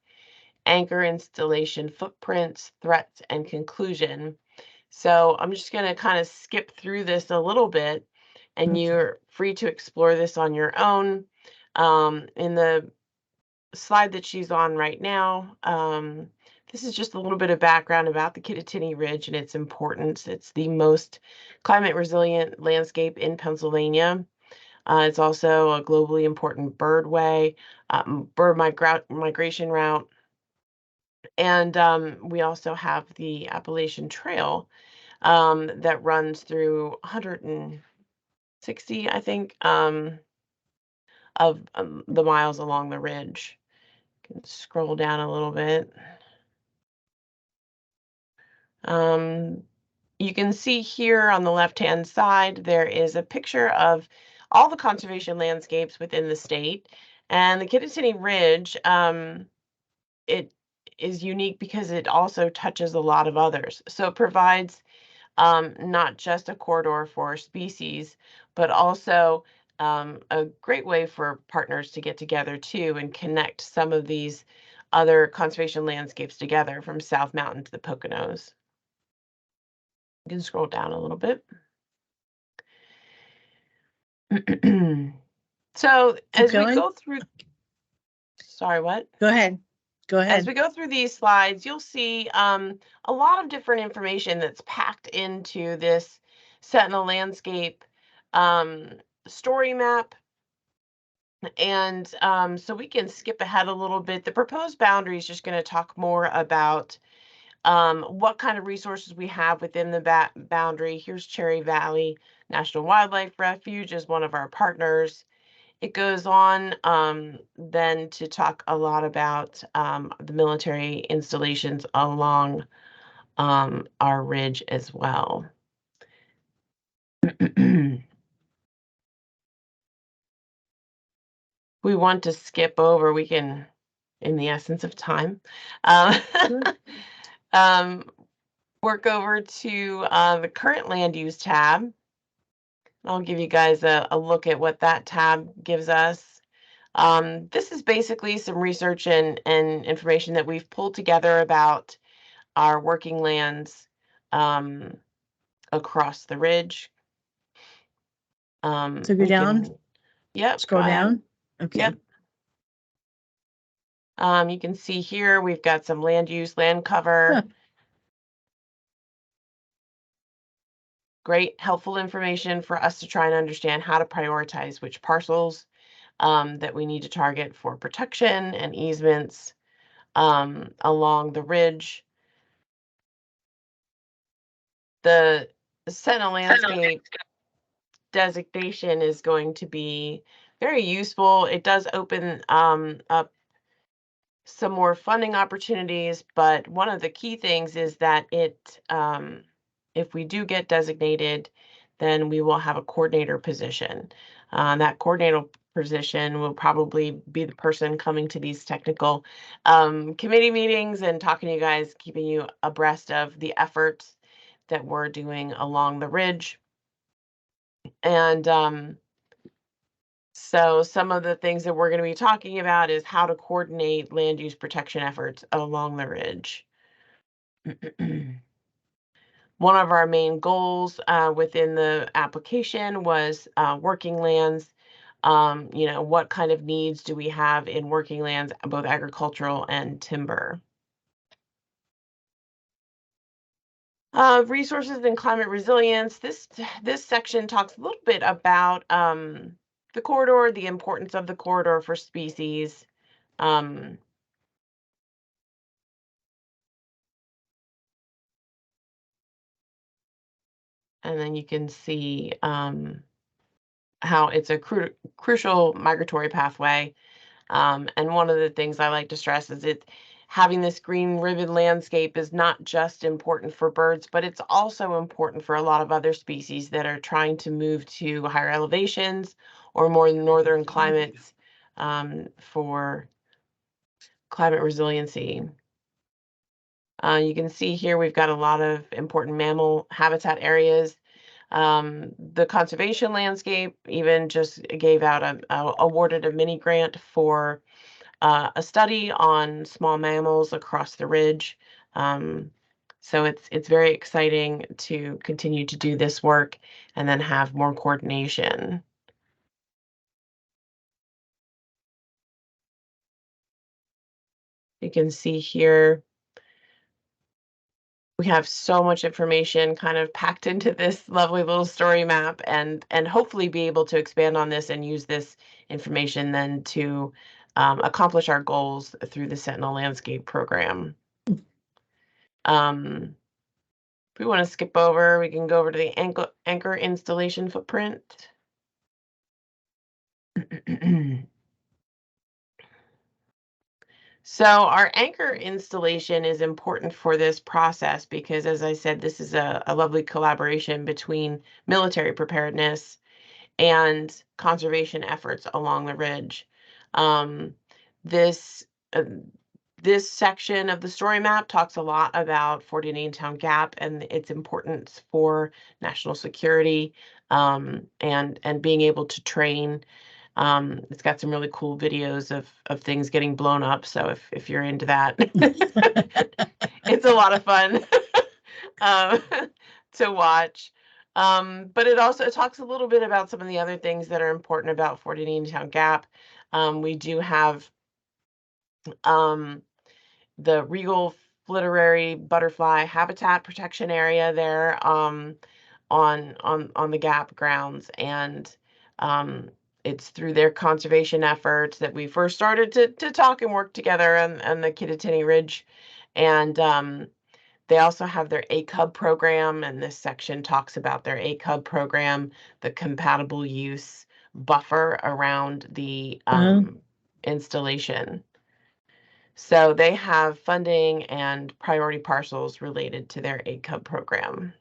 anchor installation footprints, threats, and conclusion. So I'm just going to kind of skip through this a little bit, and you're free to explore this on your own. In the slide that she's on right now, this is just a little bit of background about the Kittatinny Ridge and its importance. It's the most climate resilient landscape in Pennsylvania. It's also a globally important birdway, bird migration route. And we also have the Appalachian Trail that runs through 160, I think, of the miles along the ridge. You can scroll down a little bit. You can see here on the left-hand side, there is a picture of all the conservation landscapes within the state. And the Kittatinny Ridge, it is unique because it also touches a lot of others. So it provides not just a corridor for species, but also a great way for partners to get together too and connect some of these other conservation landscapes together, from South Mountain to the Poconos. You can scroll down a little bit. So as we go through, sorry, what? Go ahead. Go ahead. As we go through these slides, you'll see a lot of different information that's packed into this Sentinel landscape story map. And so we can skip ahead a little bit. The proposed boundary is just going to talk more about what kind of resources we have within the boundary. Here's Cherry Valley National Wildlife Refuge as one of our partners. It goes on then to talk a lot about the military installations along our ridge as well. We want to skip over, we can, in the essence of time, work over to the current land use tab. I'll give you guys a look at what that tab gives us. This is basically some research and information that we've pulled together about our working lands across the ridge. So go down. Yep. Scroll down. Okay. Yep. You can see here, we've got some land use, land cover. Huh. Great, helpful information for us to try and understand how to prioritize which parcels that we need to target for protection and easements along the ridge. The Sentinel landscape designation is going to be very useful. It does open up some more funding opportunities, but one of the key things is that if we do get designated, then we will have a coordinator position. That coordinator position will probably be the person coming to these technical committee meetings and talking to you guys, keeping you abreast of the efforts that we're doing along the ridge. And so some of the things that we're going to be talking about is how to coordinate land use protection efforts along the ridge. One of our main goals within the application was working lands. What kind of needs do we have in working lands, both agricultural and timber? Resources and climate resilience. This section talks a little bit about the corridor, the importance of the corridor for species. And then you can see how it's a crucial migratory pathway. And one of the things I like to stress is having this green ribbon landscape is not just important for birds, but it's also important for a lot of other species that are trying to move to higher elevations or more northern climates for climate resiliency. You can see here we've got a lot of important mammal habitat areas. The conservation landscape even just gave out awarded a mini grant for a study on small mammals across the ridge. So it's very exciting to continue to do this work and then have more coordination. You can see here we have so much information kind of packed into this lovely little story map, and hopefully be able to expand on this and use this information then to accomplish our goals through the Sentinel Landscape Program. If we want to skip over, we can go over to the anchor installation footprint. So our anchor installation is important for this process because, as I said, this is a lovely collaboration between military preparedness and conservation efforts along the ridge. This section of the story map talks a lot about Fort Indian Town Gap and its importance for national security and being able to train. It's got some really cool videos of things getting blown up. So if you're into that, it's a lot of fun to watch. But it also talks a little bit about some of the other things that are important about Fort Indian Town Gap. We do have the regal flitterary butterfly habitat protection area there on the Gap grounds, and it's through their conservation efforts that we first started to talk and work together on the Kittatinny Ridge. And they also have their ACUB program, and this section talks about their ACUB program, the compatible use buffer around the installation. So they have funding and priority parcels related to their ACUB program.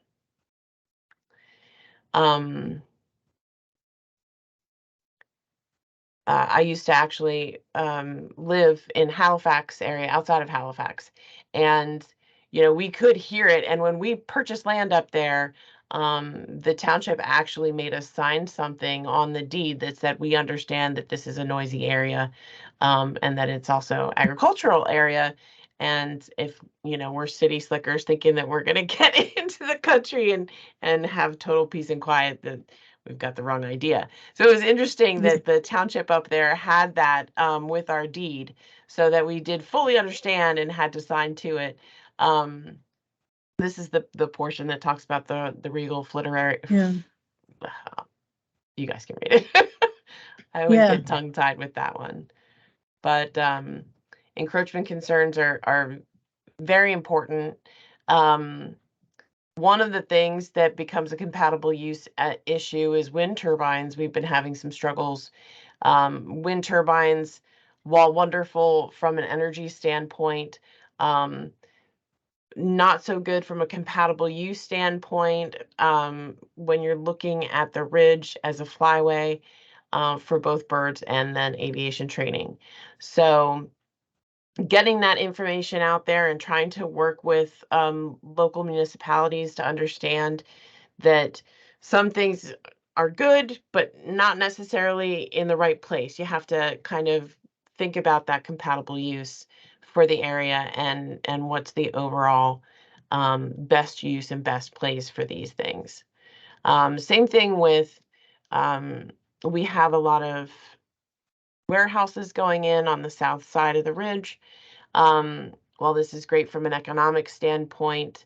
I used to actually live in Halifax area, outside of Halifax, and we could hear it. And when we purchased land up there, the township actually made us sign something on the deed that said we understand that this is a noisy area, and that it's also agricultural area. And if, we're city slickers thinking that we're going to get into the country and have total peace and quiet, that we've got the wrong idea. So it was interesting that the township up there had that with our deed, so that we did fully understand and had to sign to it. This is the portion that talks about the regal flitterary. Yeah. You guys can read it. I always Yeah. get tongue-tied with that one. But encroachment concerns are very important. One of the things that becomes a compatible use issue is wind turbines. We've been having some struggles. Wind turbines, while wonderful from an energy standpoint, not so good from a compatible use standpoint when you're looking at the ridge as a flyway for both birds and then aviation training. So getting that information out there and trying to work with local municipalities to understand that some things are good, but not necessarily in the right place. You have to kind of think about that compatible use for the area and what's the overall best use and best place for these things. Same thing with, we have a lot of warehouses going in on the south side of the ridge. While this is great from an economic standpoint,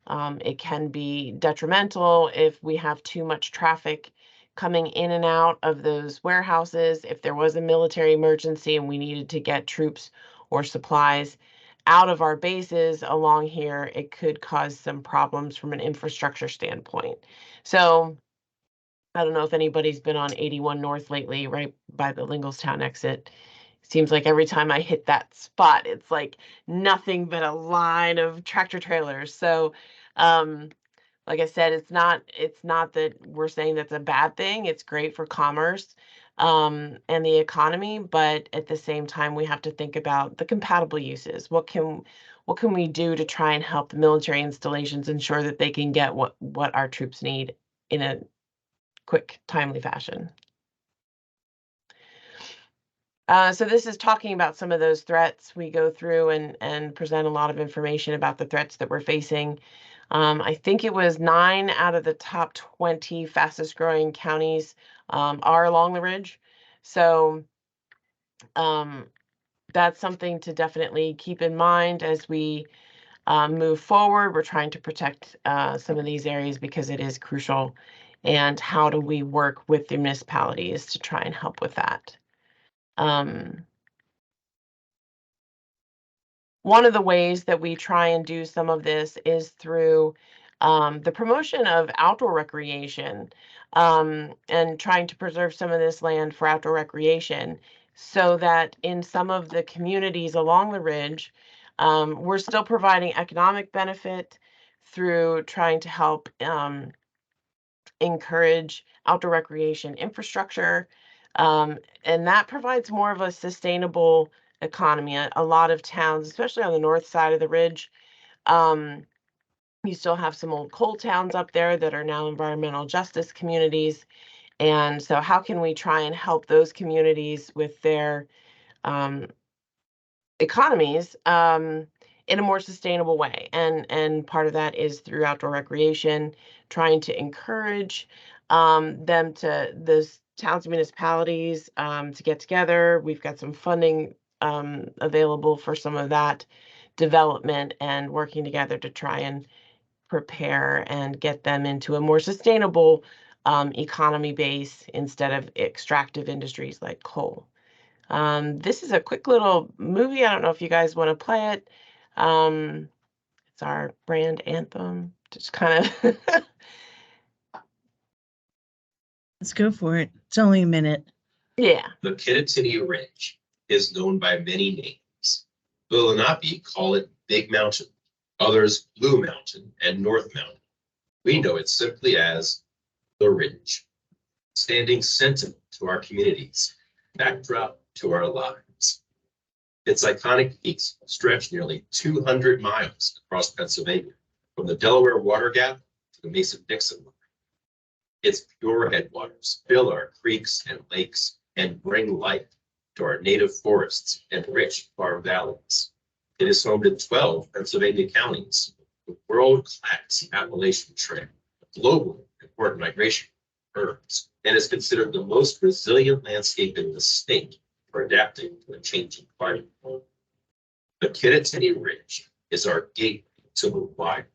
it can be detrimental if we have too much traffic coming in and out of those warehouses. If there was a military emergency and we needed to get troops or supplies out of our bases along here, it could cause some problems from an infrastructure standpoint. So I don't know if anybody's been on 81 North lately, right by the Linglestown exit. Seems like every time I hit that spot, it's like nothing but a line of tractor trailers. So, like I said, it's not that we're saying that's a bad thing. It's great for commerce, and the economy, but at the same time, we have to think about the compatible uses. What can we do to try and help the military installations ensure that they can get what our troops need in a quick, timely fashion? So this is talking about some of those threats. We go through and present a lot of information about the threats that we're facing. I think it was 9 out of the top 20 fastest growing counties are along the ridge. So that's something to definitely keep in mind as we move forward. We're trying to protect some of these areas because it is crucial. And how do we work with the municipalities to try and help with that? One of the ways that we try and do some of this is through the promotion of outdoor recreation and trying to preserve some of this land for outdoor recreation, so that in some of the communities along the ridge, we're still providing economic benefit through trying to help encourage outdoor recreation infrastructure. And that provides more of a sustainable economy. A lot of towns, especially on the north side of the ridge, you still have some old coal towns up there that are now environmental justice communities. And so how can we try and help those communities with their economies in a more sustainable way? And part of that is through outdoor recreation, trying to encourage those towns and municipalities to get together. We've got some funding available for some of that development and working together to try and prepare and get them into a more sustainable economy base instead of extractive industries like coal. This is a quick little movie. I don't know if you guys want to play it. It's our brand anthem. Just kind of Let's go for it. It's only a minute. Yeah. The Kittatinny Ridge is known by many names. The Lenape call it Big Mountain, others Blue Mountain and North Mountain. We know it simply as the Ridge, standing sentinel to our communities, backdrop to our lives. Its iconic peaks stretch nearly 200 miles across Pennsylvania, from the Delaware Water Gap to the Mason-Dixon line. Its pure headwaters fill our creeks and lakes and bring life to our native forests and rich farm valleys. It is home to 12 Pennsylvania counties, with world-class Appalachian Trail, a globally important migration birds, and is considered the most resilient landscape in the state for adapting to a changing climate. The Kittatinny Ridge is our gateway to the wild.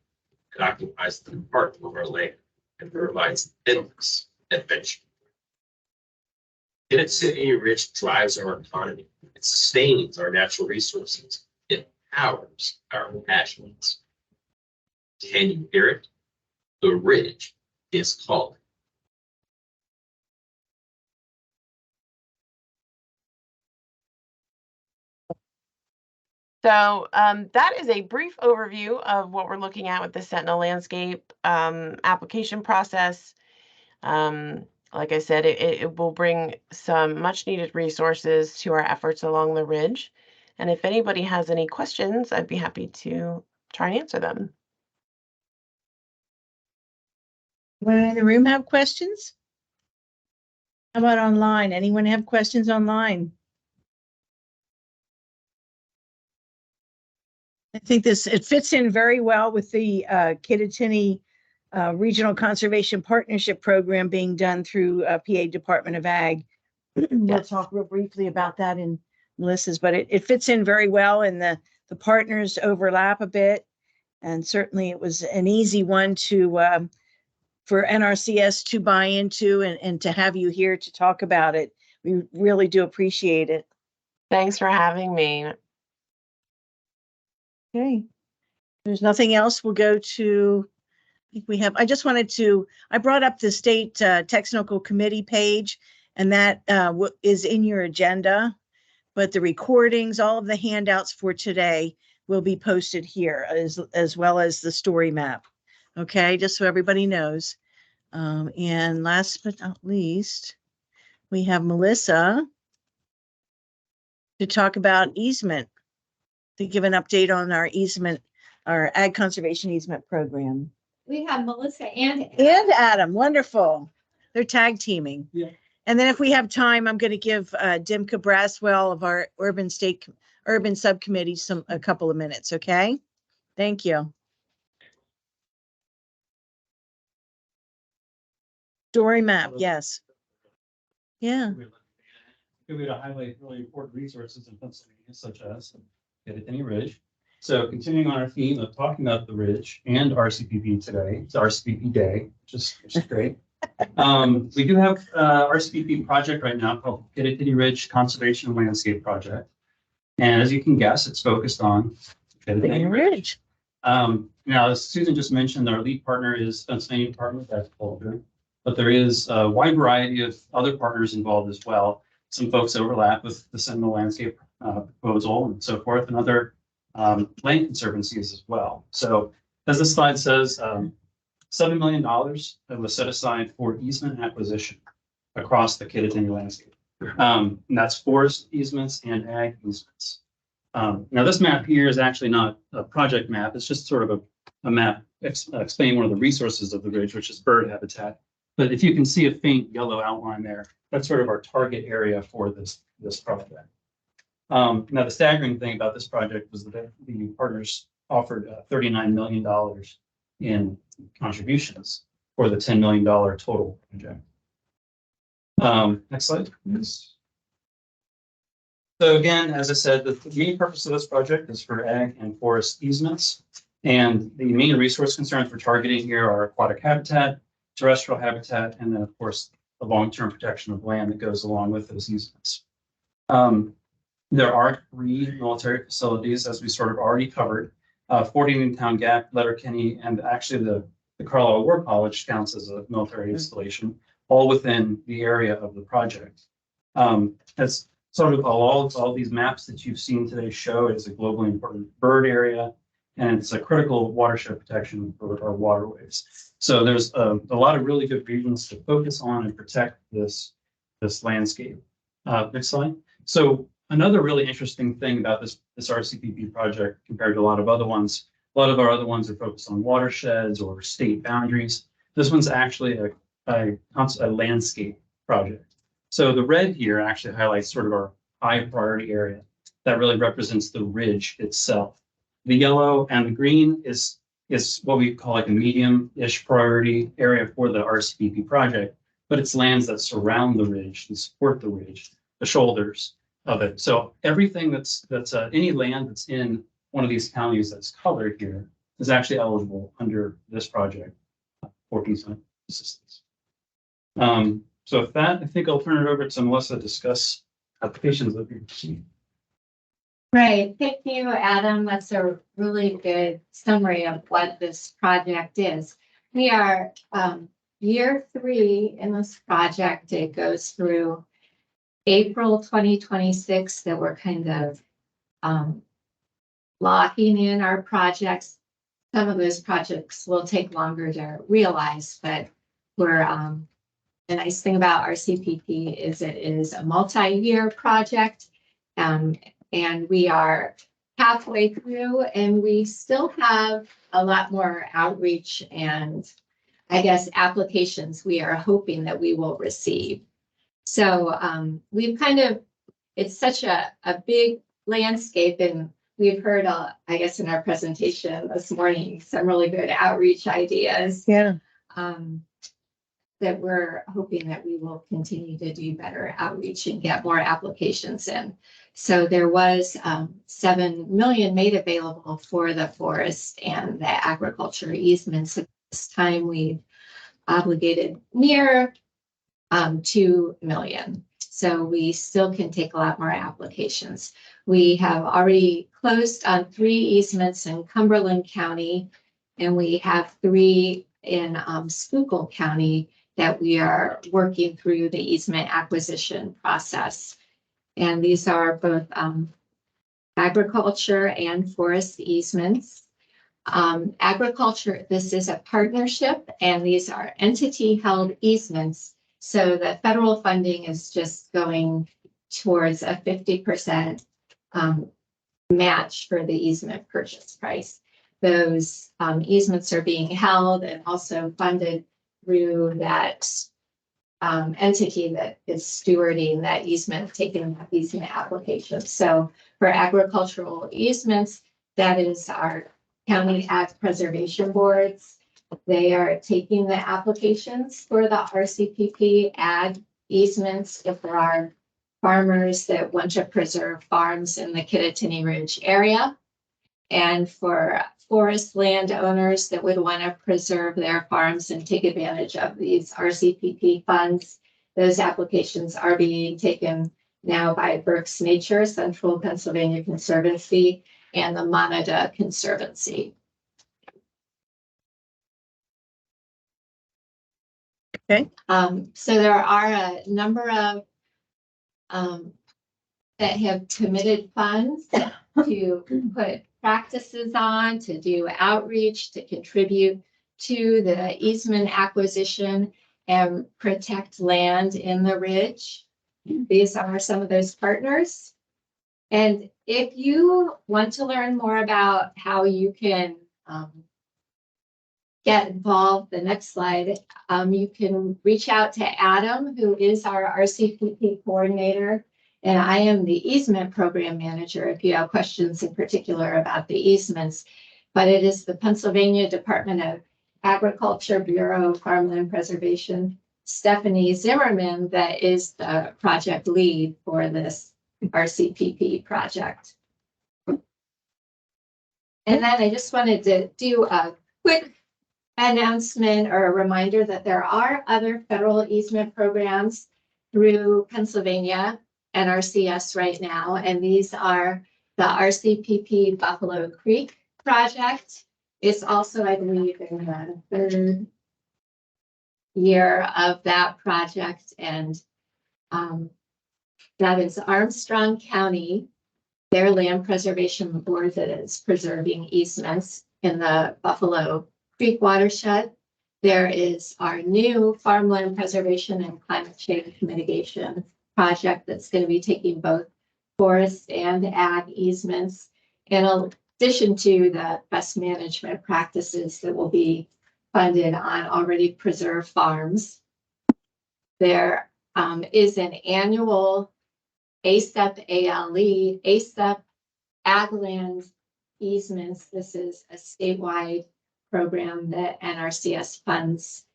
It occupies the heart of our land and provides endless adventure. Kittatinny Ridge drives our economy. It sustains our natural resources. It powers our passions. Can you hear it? The ridge is calling. So that is a brief overview of what we're looking at with the Sentinel landscape application process. Like I said, it will bring some much needed resources to our efforts along the ridge. And if anybody has any questions, I'd be happy to try and answer them. Anyone in the room have questions? How about online? Anyone have questions online? I think it fits in very well with the Kittatinny Regional Conservation Partnership Program being done through PA Department of Ag. We'll talk real briefly about that in Melissa's, but it fits in very well, and the partners overlap a bit. And certainly it was an easy one to for NRCS to buy into and to have you here to talk about it. We really do appreciate it. Thanks for having me. Okay. There's nothing else. We'll go to, I think we have, I brought up the state technical committee page, and that is in your agenda, but the recordings, all of the handouts for today will be posted here as well as the story map. Okay, just so everybody knows. And last but not least, we have Melissa to talk about easement, to give an update on our easement, our ag conservation easement program. We have Melissa and Adam. Wonderful. They're tag teaming. Yeah. And then if we have time, I'm going to give Dimka Braswell of our urban subcommittee a couple of minutes. Okay. Thank you. Story map. Yes. Yeah. Good way to highlight really important resources in Pennsylvania, such as Kittatinny Ridge. So continuing on our theme of talking about the ridge and RCPP today, it's RCPP Day, which is great. We do have RCPP project right now called Kittatinny Ridge Conservation and Landscape Project. And as you can guess, it's focused on Kittatinny Ridge. Now, as Susan just mentioned, our lead partner is Pennsylvania Department of Agriculture, but there is a wide variety of other partners involved as well. Some folks overlap with the Sentinel landscape proposal and so forth, and other land conservancies as well. So as this slide says, $7 million that was set aside for easement acquisition across the Kittatinny landscape. And that's forest easements and ag easements. Now this map here is actually not a project map. It's just sort of a map explaining one of the resources of the ridge, which is bird habitat. But if you can see a faint yellow outline there, that's sort of our target area for this project. Now, the staggering thing about this project was that the partners offered $39 million in contributions for the $10 million total project. Next slide, please. So again, as I said, the main purpose of this project is for ag and forest easements. And the main resource concerns we're targeting here are aquatic habitat, terrestrial habitat, and then of course, the long-term protection of land that goes along with those easements. There are 3 military facilities, as we sort of already covered, 40 Newtown Gap, Letterkenny, and actually the Carlisle War College counts as a military installation, all within the area of the project. As sort of all these maps that you've seen today show, it is a globally important bird area, and it's a critical watershed protection for our waterways. So there's a lot of really good reasons to focus on and protect this landscape. Next slide. So another really interesting thing about this RCPP project compared to a lot of other ones, a lot of our other ones are focused on watersheds or state boundaries. This one's actually a landscape project. So the red here actually highlights sort of our high priority area. that really represents the ridge itself. The yellow and the green is what we call like a medium-ish priority area for the RCPP project, but it's lands that surround the ridge and support the ridge, the shoulders of it. So everything that's any land that's in one of these counties that's colored here is actually eligible under this project for easement assistance. So with that, I think I'll turn it over to Melissa to discuss applications that we received. Right, thank you, Adam. That's a really good summary of what this project is. We are year 3 in this project. It goes through April 2026 that we're kind of locking in our projects. Some of those projects will take longer to realize, but we're the nice thing about our CPP is it is a multi-year project. And we are halfway through, and we still have a lot more outreach and I guess applications we are hoping that we will receive. So we've kind of, it's such a big landscape, and we've heard, I guess in our presentation this morning, some really good outreach ideas. Yeah. That we're hoping that we will continue to do better outreach and get more applications in. So there was 7 million made available for the forest and the agriculture easements. At this time, we've obligated near 2 million. So we still can take a lot more applications. We have already closed on 3 easements in Cumberland County, and we have 3 in Schuylkill County that we are working through the easement acquisition process. And these are both agriculture and forest easements. Agriculture, this is a partnership, and these are entity-held easements. So the federal funding is just going towards a 50% match for the easement purchase price. Those easements are being held and also funded through that entity that is stewarding that easement, taking that easement application. So for agricultural easements, that is our county ag preservation boards. They are taking the applications for the RCPP ag easements. If there are farmers that want to preserve farms in the Kittatinny Ridge area, and for forest landowners that would want to preserve their farms and take advantage of these RCPP funds, those applications are being taken now by Berks Nature, Central Pennsylvania Conservancy, and the Monada Conservancy. Okay. So there are a number of that have committed funds to put practices on, to do outreach, to contribute to the easement acquisition and protect land in the ridge. These are some of those partners. And if you want to learn more about how you can get involved, the next slide, you can reach out to Adam, who is our RCPP coordinator, and I am the easement program manager if you have questions in particular about the easements. But it is the Pennsylvania Department of Agriculture Bureau of Farmland Preservation, Stephanie Zimmerman, that is the project lead for this RCPP project. And then I just wanted to do a quick announcement or a reminder that there are other federal easement programs through Pennsylvania NRCS right now, and these are the RCPP Buffalo Creek project. It's also, I believe, in the 3rd year of that project, and that is Armstrong County, their land preservation board that is preserving easements in the Buffalo Creek watershed. There is our new farmland preservation and climate change mitigation project that's going to be taking both forest and ag easements, in addition to the best management practices that will be funded on already preserved farms. There is an annual ASEP ALE, ASEP Ag Land Easements. This is a statewide program that NRCS funds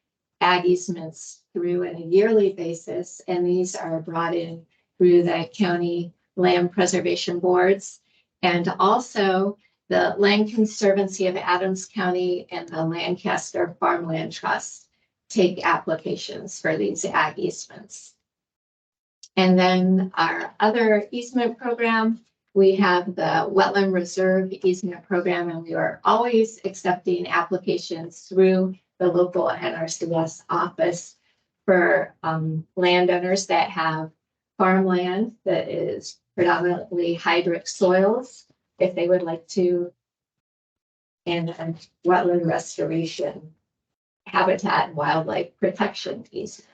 ag easements through on a yearly basis, and these are brought in through the county land preservation boards, and also the Land Conservancy of Adams County and the Lancaster Farmland Trust take applications for these ag easements. And then our other easement program, we have the Wetland Reserve Easement Program, and we are always accepting applications through the local NRCS office for landowners that have farmland that is predominantly hydric soils, if they would like to, and wetland restoration, habitat and wildlife protection easement.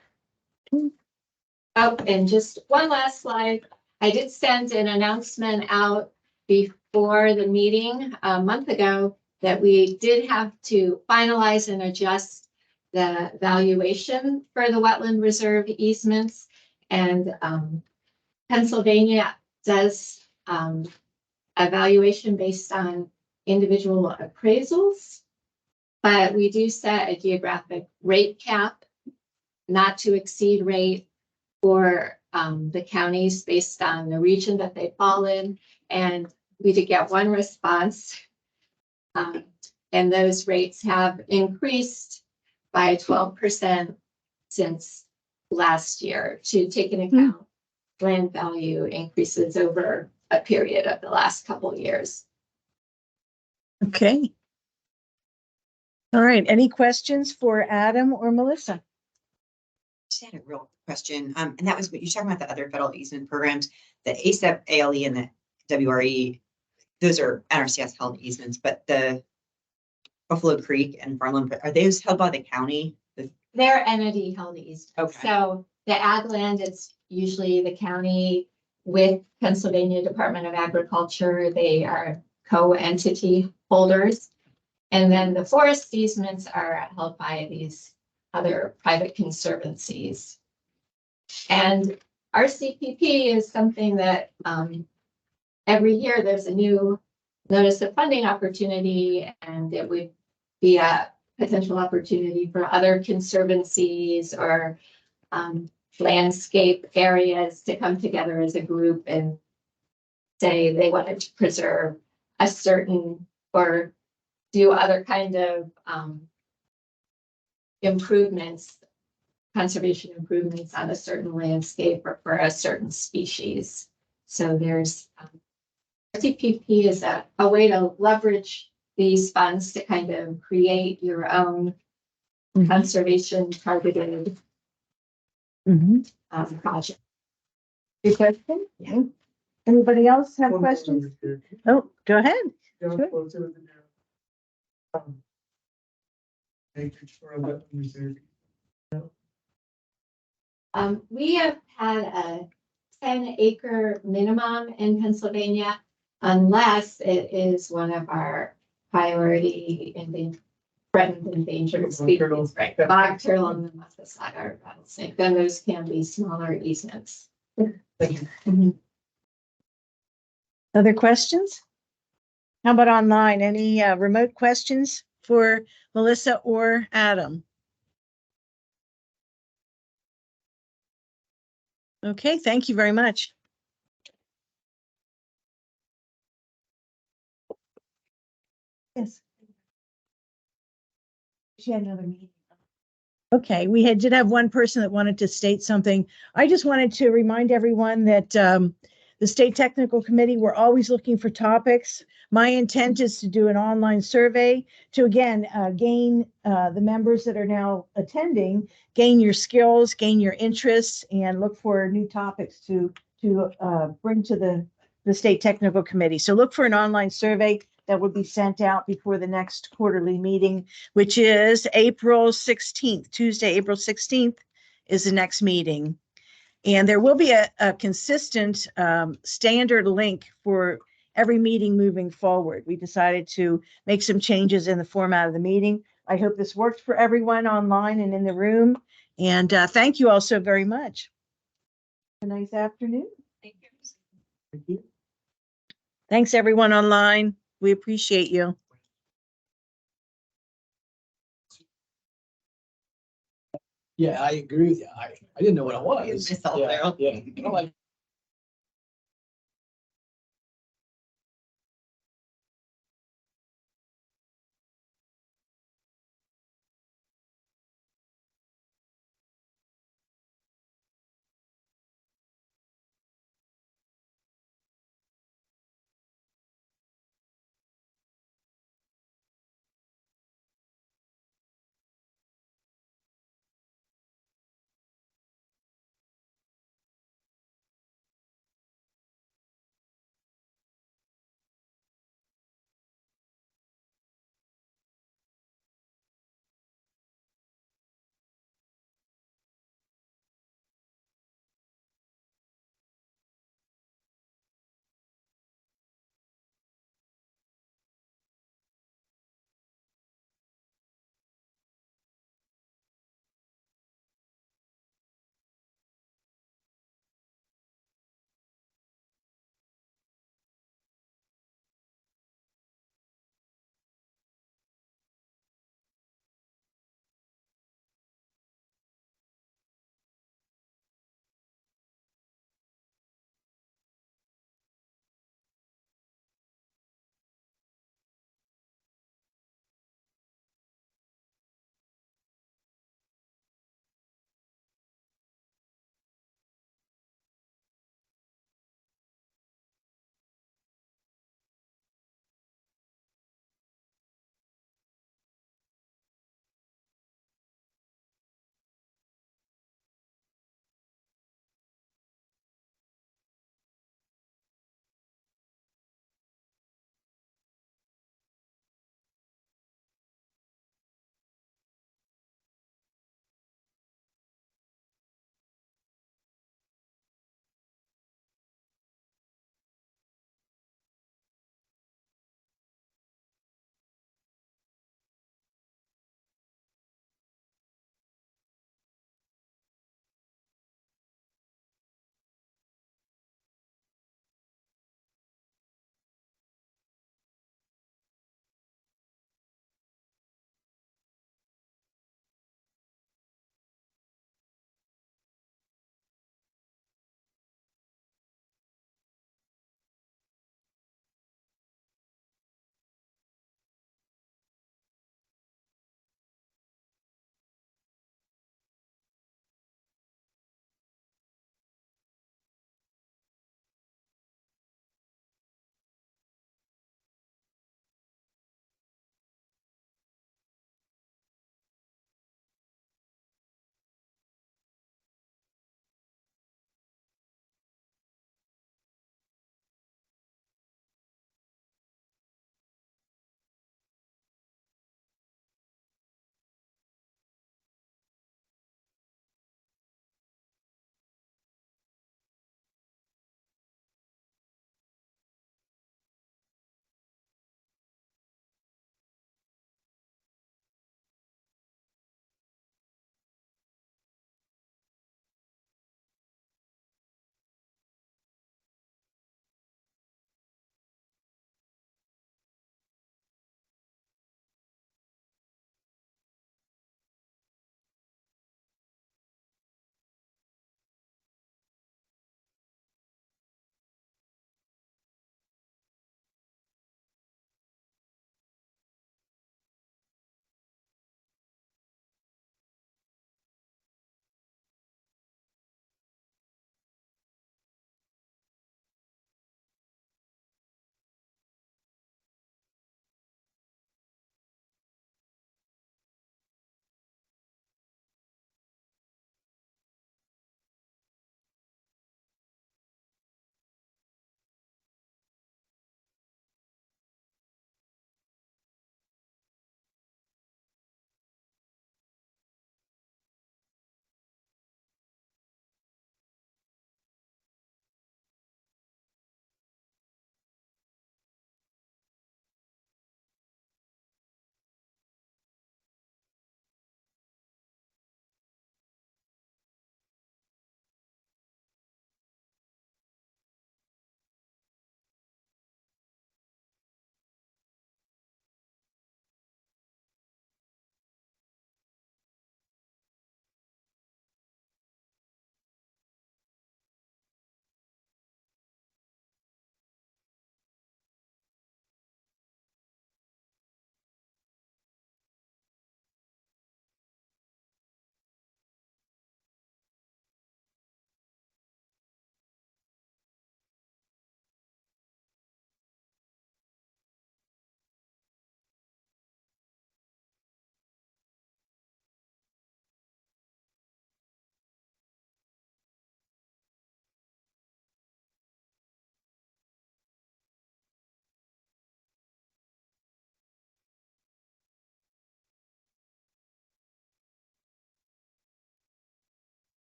Oh, and just one last slide. I did send an announcement out before the meeting a month ago that we did have to finalize and adjust the valuation for the wetland reserve easements. And Pennsylvania does evaluation based on individual appraisals, but we do set a geographic rate cap, not to exceed rate for the counties based on the region that they fall in. And we did get one response, and those rates have increased by 12% since last year to take into account land value increases over a period of the last couple of years. Okay. All right. Any questions for Adam or Melissa? Just had a real question, and that was what you're talking about, the other federal easement programs, the ASEP, ALE, and the WRE. Those are NRCS held easements, but the Buffalo Creek and Farmland, are those held by the county? They're entity held easements. Okay. So the ag land, it's usually the county with Pennsylvania Department of Agriculture. They are co-entity holders. And then the forest easements are held by these other private conservancies. And RCPP is something that every year there's a new notice of funding opportunity, and it would be a potential opportunity for other conservancies or landscape areas to come together as a group and say they wanted to preserve a certain or do other kind of improvements, conservation improvements on a certain landscape or for a certain species. So there's RCPP is a way to leverage these funds to kind of create your own conservation targeted project. Your question? Yeah. Anybody else have questions? Oh, go ahead. Sure. Acreage for a wetland reserve. We have had a 10-acre minimum in Pennsylvania, unless it is one of our priority threatened endangered species, right? The bog turtle and the Massasauga rattlesnake. Then those can be smaller easements. Other questions? How about online? Any remote questions for Melissa or Adam? Okay, thank you very much. Yes. She had another meeting. Okay, we did have one person that wanted to state something. I just wanted to remind everyone that the State Technical Committee, we're always looking for topics. My intent is to do an online survey to, again, gain the members that are now attending, gain your skills, gain your interests, and look for new topics to bring to the State Technical Committee. So look for an online survey that will be sent out before the next quarterly meeting, which is April 16th. Tuesday, April 16th is the next meeting. And there will be a consistent standard link for every meeting moving forward. We decided to make some changes in the format of the meeting. I hope this worked for everyone online and in the room. And thank you all so very much. Have a nice afternoon. Thank you. Thanks, everyone online. We appreciate you. Yeah, I agree with you. I didn't know what I was. Myself Yeah, there. yeah.